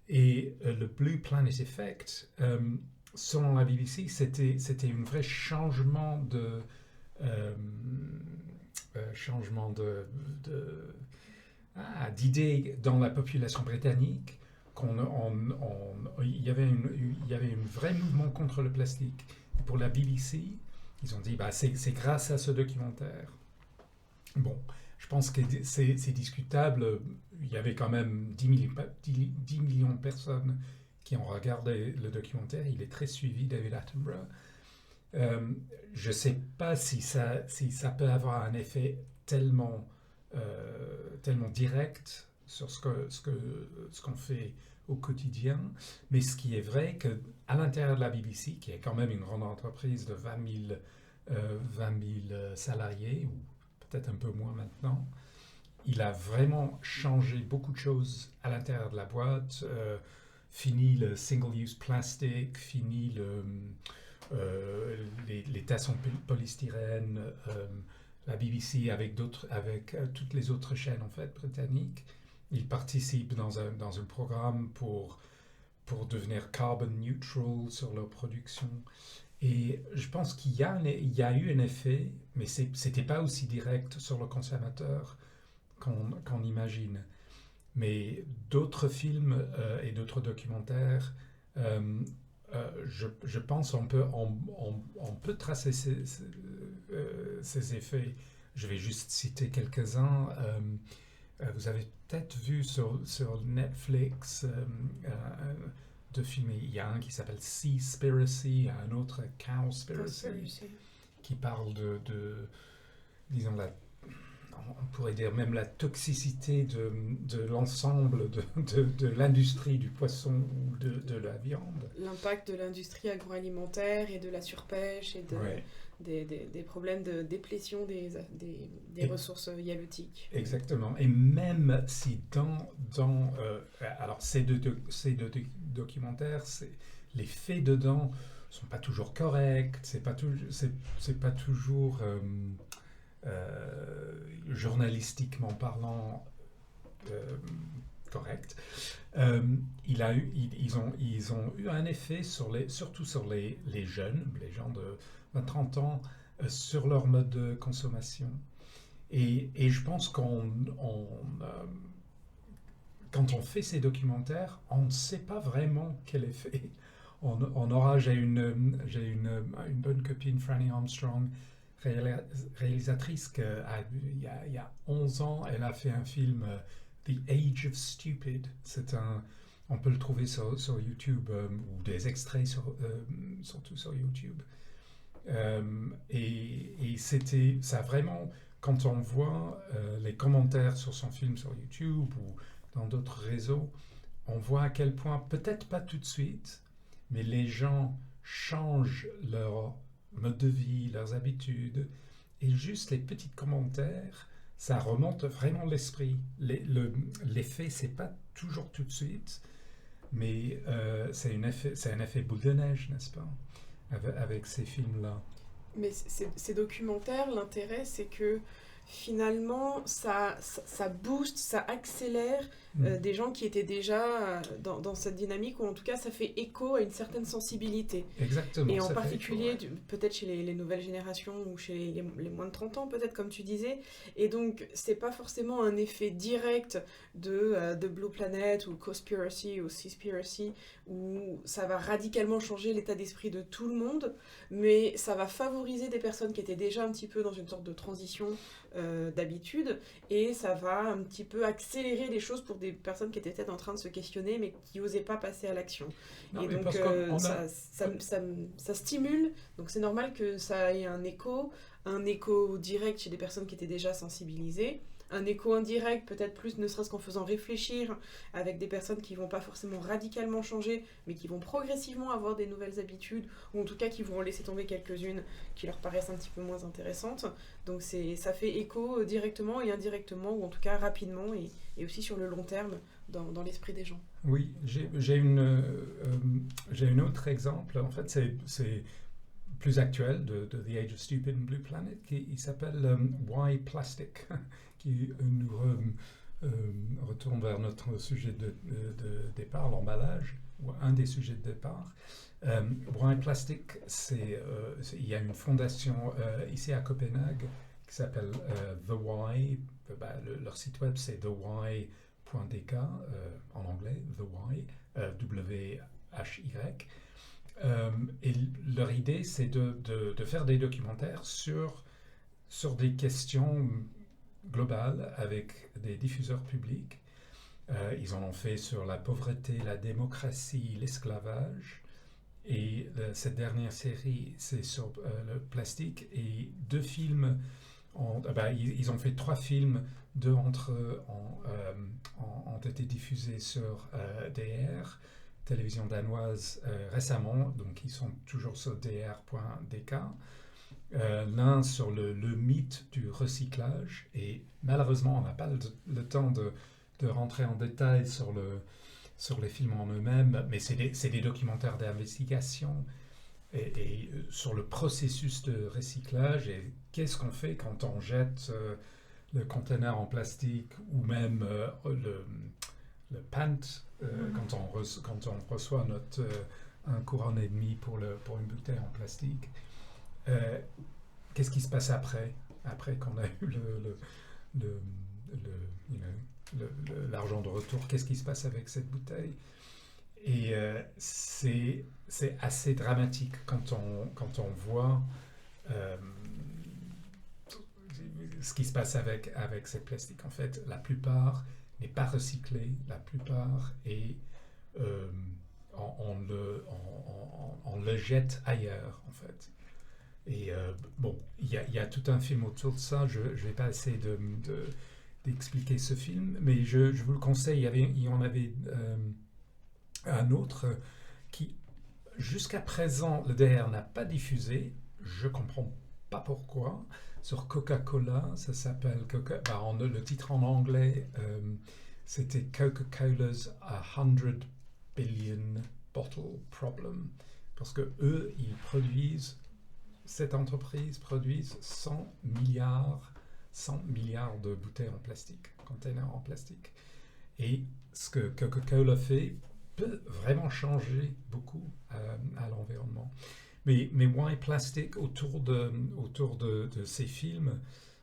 Et le Blue Planet Effect, selon la BBC, c'était un vrai changement d'idée dans la population britannique. Il y avait un vrai mouvement contre le plastique. Et pour la BBC, ils ont dit c'est grâce à ce documentaire. Bon, je pense que c'est discutable. Il y avait quand même 10 millions de personnes qui ont regardé le documentaire. Il est très suivi, David Attenborough. Je ne sais pas si ça peut avoir un effet tellement direct sur ce qu'on fait au quotidien, mais ce qui est vrai qu'à l'intérieur de la BBC, qui est quand même une grande entreprise de 20 000 salariés, ou peut-être un peu moins maintenant, il a vraiment changé beaucoup de choses à l'intérieur de la boîte. Fini le single-use plastic, fini les tasses en polystyrène, la BBC avec toutes les autres chaînes en fait britanniques. Il participe dans un programme pour devenir carbon neutral sur leur production. Et je pense qu'il y a eu un effet, mais c'était pas aussi direct sur le consommateur qu'on imagine. Mais d'autres films et d'autres documentaires, je pense on peut tracer ces effets. Je vais juste citer quelques-uns. Vous avez peut-être vu sur Netflix deux films. Il y a un qui s'appelle Seaspiracy, un autre Cowspiracy, qui parle de disons, on pourrait dire même la toxicité de l'ensemble de l'industrie du poisson ou de la viande. L'impact de l'industrie agroalimentaire et de la surpêche et des problèmes de déplétion des ressources halieutiques. Exactement. Et même si alors ces deux documentaires, les faits dedans sont pas toujours corrects, c'est pas toujours journalistiquement parlant correct. Ils ont eu un effet surtout sur les jeunes, les gens de 20-30 ans, sur leur mode de consommation. Et je pense quand on fait ces documentaires, on ne sait pas vraiment quel effet on aura. J'ai une bonne copine, Franny Armstrong, réalisatrice, il y a 11 ans, elle a fait un film, The Age of Stupid. On peut le trouver sur YouTube, ou des extraits surtout sur YouTube. Et ça vraiment, quand on voit les commentaires sur son film sur YouTube ou dans d'autres réseaux, on voit à quel point, peut-être pas tout de suite, mais les gens changent leur mode de vie, leurs habitudes, et juste les petits commentaires, ça remonte vraiment l'esprit. L'effet, c'est pas toujours tout de suite, mais c'est un effet boule de neige, n'est-ce pas, avec ces films-là. Mais ces documentaires, l'intérêt, c'est que finalement, ça booste, ça accélère des gens qui étaient déjà dans cette dynamique, ou en tout cas, ça fait écho à une certaine sensibilité. Exactement. Et en ça fait particulier, écho, ouais. peut-être chez les nouvelles générations ou chez les moins de 30 ans, peut-être, comme tu disais. Et donc, c'est pas forcément un effet direct de Blue Planet ou Conspiracy ou Seaspiracy, où ça va radicalement changer l'état d'esprit de tout le monde, mais ça va favoriser des personnes qui étaient déjà un petit peu dans une sorte de transition d'habitude, et ça va un petit peu accélérer les choses pour des personnes qui étaient peut-être en train de se questionner, mais qui n'osaient pas passer à l'action. Non, Et mais donc, parce qu'on a- ça stimule, donc c'est normal que ça ait un écho direct chez des personnes qui étaient déjà sensibilisées, un écho indirect, peut-être plus, ne serait-ce qu'en faisant réfléchir avec des personnes qui vont pas forcément radicalement changer, mais qui vont progressivement avoir des nouvelles habitudes, ou en tout cas qui vont en laisser tomber quelques-unes qui leur paraissent un petit peu moins intéressantes. Donc ça fait écho directement et indirectement, ou en tout cas rapidement, et aussi sur le long terme, dans l'esprit des gens. Oui, j'ai un autre exemple. En fait, c'est plus actuel de The Age of Stupid and Blue Planet. Il s'appelle Why Plastic, qui nous retourne vers notre sujet de départ, l'emballage, ou un des sujets de départ. Why Plastic, il y a une fondation ici à Copenhague qui s'appelle The Why. Leur site web, c'est thewhy.dk, en anglais, The Why, W-H-Y. Et leur idée, c'est de faire des documentaires sur des questions globales avec des diffuseurs publics. Ils en ont fait sur la pauvreté, la démocratie, l'esclavage. Et cette dernière série, c'est sur le plastique. Et 2 films, ils ont fait 3 films, 2 entre eux ont été diffusés sur DR, télévision danoise, récemment, donc ils sont toujours sur dr.dk. L'un sur le mythe du recyclage, et malheureusement on n'a pas le temps de rentrer en détail sur les films en eux-mêmes, mais c'est des documentaires d'investigation et sur le processus de recyclage, et qu'est-ce qu'on fait quand on jette le conteneur en plastique, ou même le pant, quand on reçoit un couronne et demi pour une bouteille en plastique. Qu'est-ce qui se passe après qu'on a eu l'argent de retour? Qu'est-ce qui se passe avec cette bouteille? Et c'est assez dramatique quand on voit ce qui se passe avec cette plastique. En fait, la plupart n'est pas recyclé, la plupart est on le jette ailleurs, en fait. Et bon, il y a tout un film autour de ça. Je ne vais pas essayer d'expliquer ce film, mais je vous le conseille. Il y en avait un autre qui, jusqu'à présent, le DR n'a pas diffusé. Je ne comprends pas pourquoi. Sur Coca-Cola, ça s'appelle le titre en anglais, c'était Coca-Cola's 100 Billion Bottle Problem. Parce que eux, cette entreprise produise 100 milliards de bouteilles en plastique, containers en plastique. Et ce que Coca-Cola fait peut vraiment changer beaucoup à l'environnement. Mais Why Plastic, autour de ces films,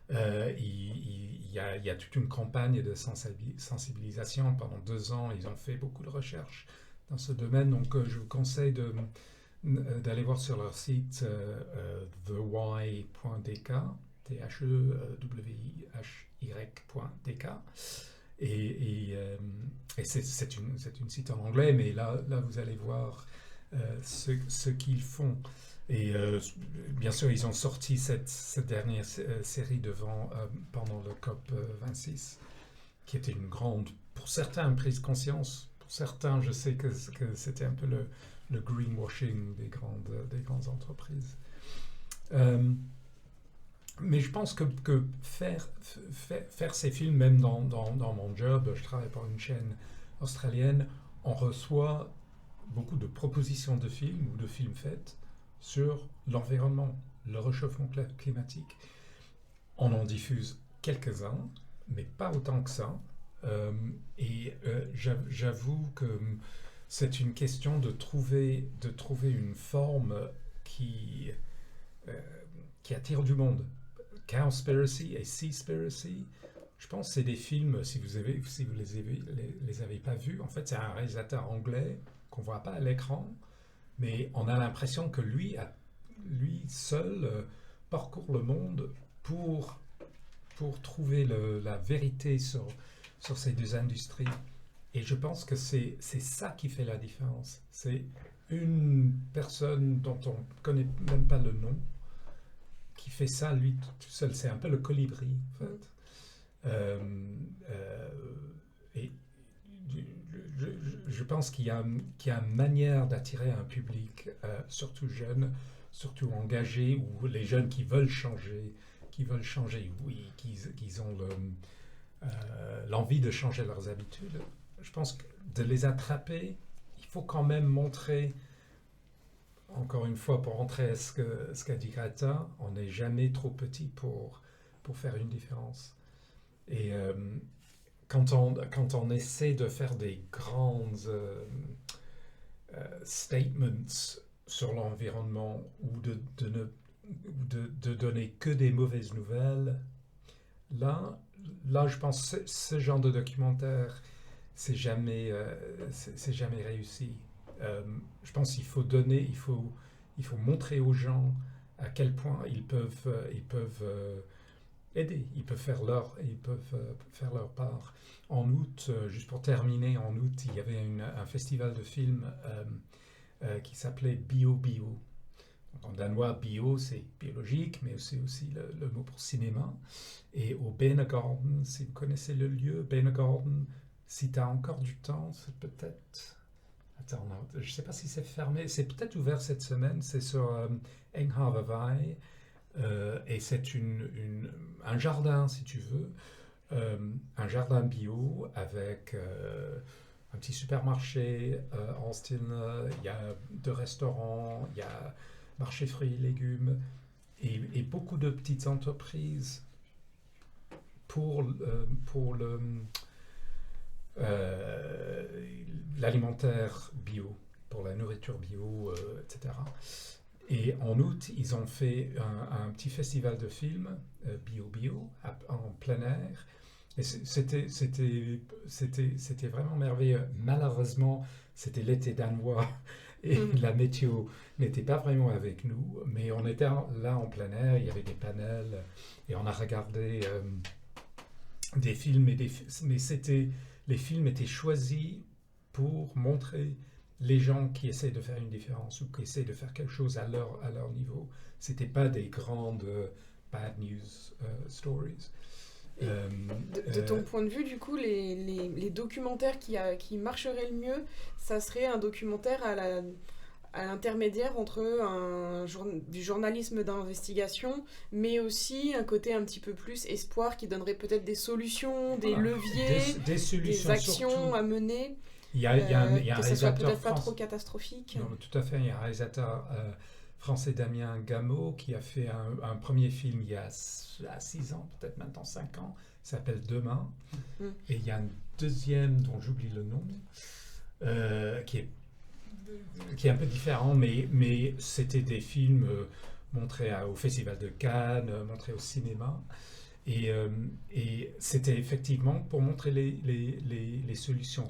il y a toute une campagne de sensibilisation. Pendant 2 ans, ils ont fait beaucoup de recherches dans ce domaine. Donc, je vous conseille d'aller voir sur leur site thewhy.dk, thewhy.dk. Et c'est une site en anglais, mais là vous allez voir ce qu'ils font. Et bien sûr, ils ont sorti cette dernière série pendant le COP 26, qui était une grande, pour certains, une prise de conscience. Pour certains, je sais que c'était un peu le greenwashing des grandes entreprises. Mais je pense que faire ces films, même dans mon job, je travaille pour une chaîne australienne, on reçoit beaucoup de propositions de films ou de films faits sur l'environnement, le réchauffement climatique. On en diffuse quelques-uns, mais pas autant que ça. J'avoue que c'est une question de trouver une forme qui attire du monde. Cowspiracy et Seaspiracy, je pense que c'est des films, si vous les avez pas vus, en fait c'est un réalisateur anglais qu'on voit pas à l'écran, mais on a l'impression que lui seul parcourt le monde pour trouver la vérité sur ces deux industries. Et je pense que c'est ça qui fait la différence. C'est une personne dont on ne connaît même pas le nom qui fait ça, lui, tout seul. C'est un peu le colibri, en fait. Et je pense qu'il y a une manière d'attirer un public, surtout jeune, surtout engagé, ou les jeunes qui veulent changer, oui, qu'ils ont l'envie de changer leurs habitudes. Je pense que de les attraper, il faut quand même montrer, encore une fois, pour rentrer à ce qu'a dit Greta, on n'est jamais trop petit pour faire une différence. Et quand on essaie de faire des grandes statements sur l'environnement ou de donner que des mauvaises nouvelles, là je pense que ce genre de documentaire, c'est jamais réussi. Je pense qu'il faut montrer aux gens à quel point ils peuvent aider, ils peuvent faire leur part. En août, juste pour terminer, il y avait un festival de films qui s'appelait Bio. En danois, bio, c'est biologique, mais c'est aussi le mot pour cinéma. Et au Banegarden, si vous connaissez le lieu, Banegarden, si tu as encore du temps, c'est peut-être... Attends, je ne sais pas si c'est fermé. C'est peut-être ouvert cette semaine. C'est sur Enghavevej. Et c'est un jardin, si tu veux. Un jardin bio avec un petit supermarché en style... Il y a 2 restaurants, il y a marché fruits et légumes, et beaucoup de petites entreprises pour l'alimentaire bio, pour la nourriture bio, etc. Et en août, ils ont fait un petit festival de films bio en plein air. Et c'était vraiment merveilleux. Malheureusement, c'était l'été danois et la météo n'était pas vraiment avec nous, mais on était là en plein air, il y avait des panels et on a regardé des films, mais les films étaient choisis pour montrer les gens qui essaient de faire une différence ou qui essaient de faire quelque chose à leur niveau. C'était pas des grandes bad news stories. De ton point de vue, du coup, les documentaires qui marcheraient le mieux, ça serait un documentaire à l'intermédiaire entre du journalisme d'investigation, mais aussi un côté un petit peu plus espoir qui donnerait peut-être des solutions, des leviers, des actions surtout à mener. Il y a un que ça soit peut-être pas trop catastrophique. Non, tout à fait. Il y a un réalisateur français, Damien Gameau, qui a fait un premier film il y a 6 ans, peut-être maintenant 5 ans, qui s'appelle Demain. Et il y a un deuxième dont j'oublie le nom, qui est un peu différent, mais c'était des films montrés au Festival de Cannes, montrés au cinéma. Et c'était effectivement pour montrer les solutions,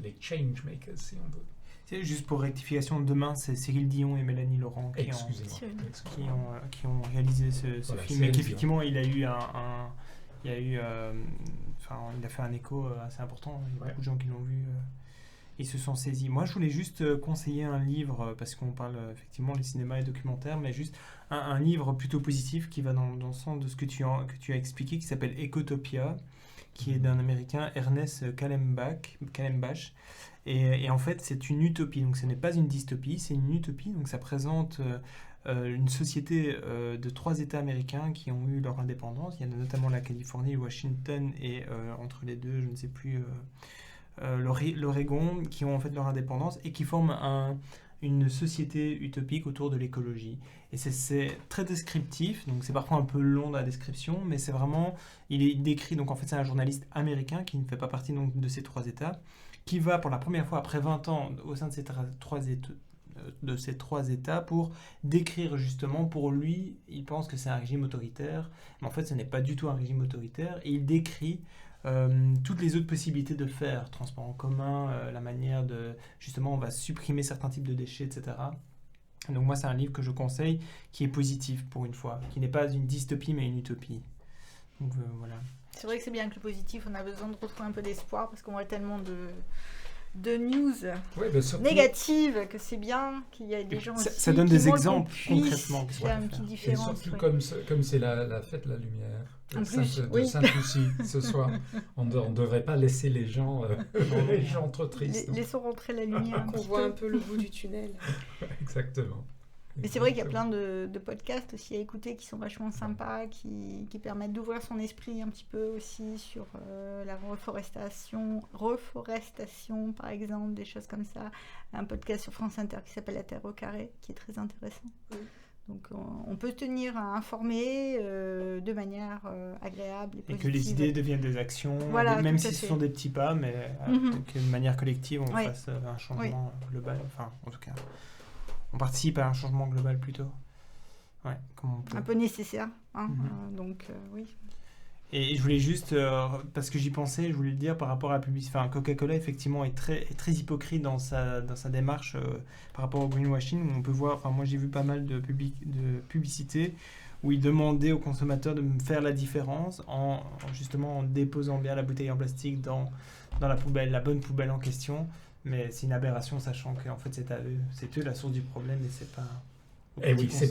les change makers, si on veut. C'est juste pour rectification, demain, c'est Cyril Dion et Mélanie Laurent qui ont réalisé ce Voilà, film. Et qu'effectivement, il a fait un écho assez important. Il y a beaucoup de gens qui l'ont vu. Ils se sont saisis. Moi, je voulais juste conseiller un livre, parce qu'on parle effectivement des cinémas et documentaires, mais juste un livre plutôt positif qui va dans le sens de ce que tu as expliqué, qui s'appelle Ecotopia, qui est d'un Américain, Ernest Callenbach. Et en fait, c'est une utopie. Donc, ce n'est pas une dystopie, c'est une utopie. Donc, ça présente une société de 3 États américains qui ont eu leur indépendance. Il y en a notamment la Californie, Washington, et entre les deux, je ne sais plus... l'Oregon, qui ont en fait leur indépendance et qui forment une société utopique autour de l'écologie. Et c'est très descriptif, donc c'est parfois un peu long dans la description, mais c'est vraiment, il décrit, donc en fait c'est un journaliste américain qui ne fait pas partie donc, de ces 3 États, qui va pour la première fois après 20 ans au sein de ces 3 États pour décrire justement, pour lui, il pense que c'est un régime autoritaire, mais en fait ce n'est pas du tout un régime autoritaire, et il décrit toutes les autres possibilités de le faire, transport en commun, la manière de, justement on va supprimer certains types de déchets, etc. Donc moi c'est un livre que je conseille, qui est positif pour une fois, qui n'est pas une dystopie mais une utopie. Donc voilà. C'est vrai que c'est bien que le positif, on a besoin de retrouver un peu d'espoir parce qu'on voit tellement de news négatives que c'est bien qu'il y ait des gens aussi ça donne qui des exemples concrètement qui faire une petite différence. Et surtout comme c'est la fête de la lumière, En plus, de Sainte-Lucie ce soir, on ne devrait pas laisser les gens trop tristes. Laissons rentrer la lumière. Qu'on voit un peu le bout du tunnel. Exactement. Mais c'est vrai qu'il y a plein de podcasts aussi à écouter qui sont vachement sympas, qui permettent d'ouvrir son esprit un petit peu aussi sur la reforestation par exemple, des choses comme ça. Un podcast sur France Inter qui s'appelle La Terre au carré, qui est très intéressant. Oui. Donc on peut tenir informé de manière agréable et positive. Et que les idées deviennent des actions, voilà, même si ce sont des petits pas, mais d'une manière collective, on fasse un changement global. Enfin, en tout cas, on participe à un changement global plutôt. Ouais, comme on peut. Un peu nécessaire. Donc, oui. Et je voulais juste, parce que j'y pensais, je voulais le dire par rapport à la publicité. Enfin, Coca-Cola, effectivement, est très hypocrite dans sa démarche par rapport au greenwashing. Où on peut voir, enfin, moi j'ai vu pas mal de publicités où ils demandaient aux consommateurs de faire la différence justement en déposant bien la bouteille en plastique dans la poubelle, la bonne poubelle en question. Mais c'est une aberration, sachant qu'en fait c'est eux la source du problème et c'est pas. Et oui, c'est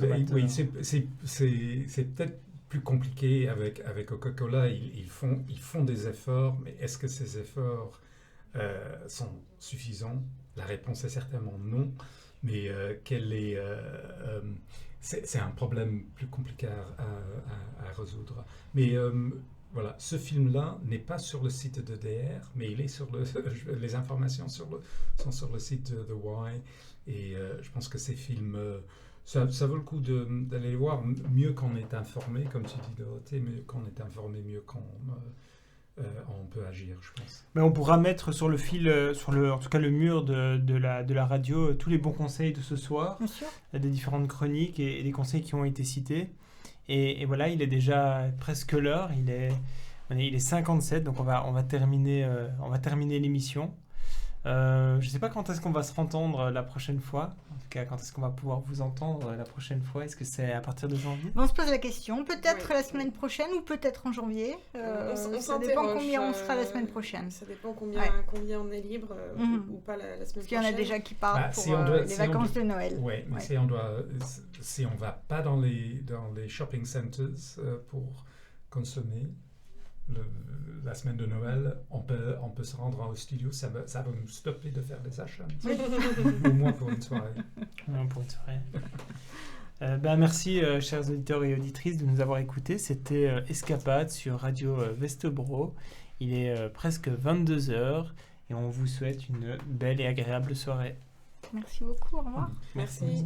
peut-être plus compliqué avec Coca-Cola. Ils font des efforts, mais est-ce que ces efforts sont suffisants? La réponse est certainement non. Mais c'est un problème plus compliqué à résoudre. Mais voilà, ce film-là n'est pas sur le site de DR, mais il est sur les informations sont sur le site de The Why. Et je pense que ces films, ça vaut le coup d'aller les voir. Mieux qu'on est informé, comme tu dis Dorothée, mieux qu'on est informé, mieux qu'on on peut agir, je pense. Mais on pourra mettre sur le fil, en tout cas le mur de la radio, tous les bons conseils de ce soir, bien sûr, des différentes chroniques et des conseils qui ont été cités. Et voilà, il est déjà presque l'heure, il est 57, donc on va terminer l'émission. Je ne sais pas quand est-ce qu'on va se entendre la prochaine fois. En tout cas, quand est-ce qu'on va pouvoir vous entendre la prochaine fois? Est-ce que c'est à partir de janvier? On se pose la question. Peut-être la semaine prochaine ou peut-être en janvier. Ça dépend combien on sera la semaine prochaine. Ça dépend combien on est libre ou pas la semaine prochaine. Parce qu'il y en a déjà qui partent pour les vacances de Noël. Oui, mais si on ne va pas dans les shopping centers pour consommer la semaine de Noël, on peut se rendre au studio, ça va nous stopper de faire des achats. Au moins pour une soirée. Merci, chers auditeurs et auditrices, de nous avoir écoutés. C'était Escapade sur Radio Vestebro. Il est presque 22h et on vous souhaite une belle et agréable soirée. Merci beaucoup, au revoir. Merci. Merci.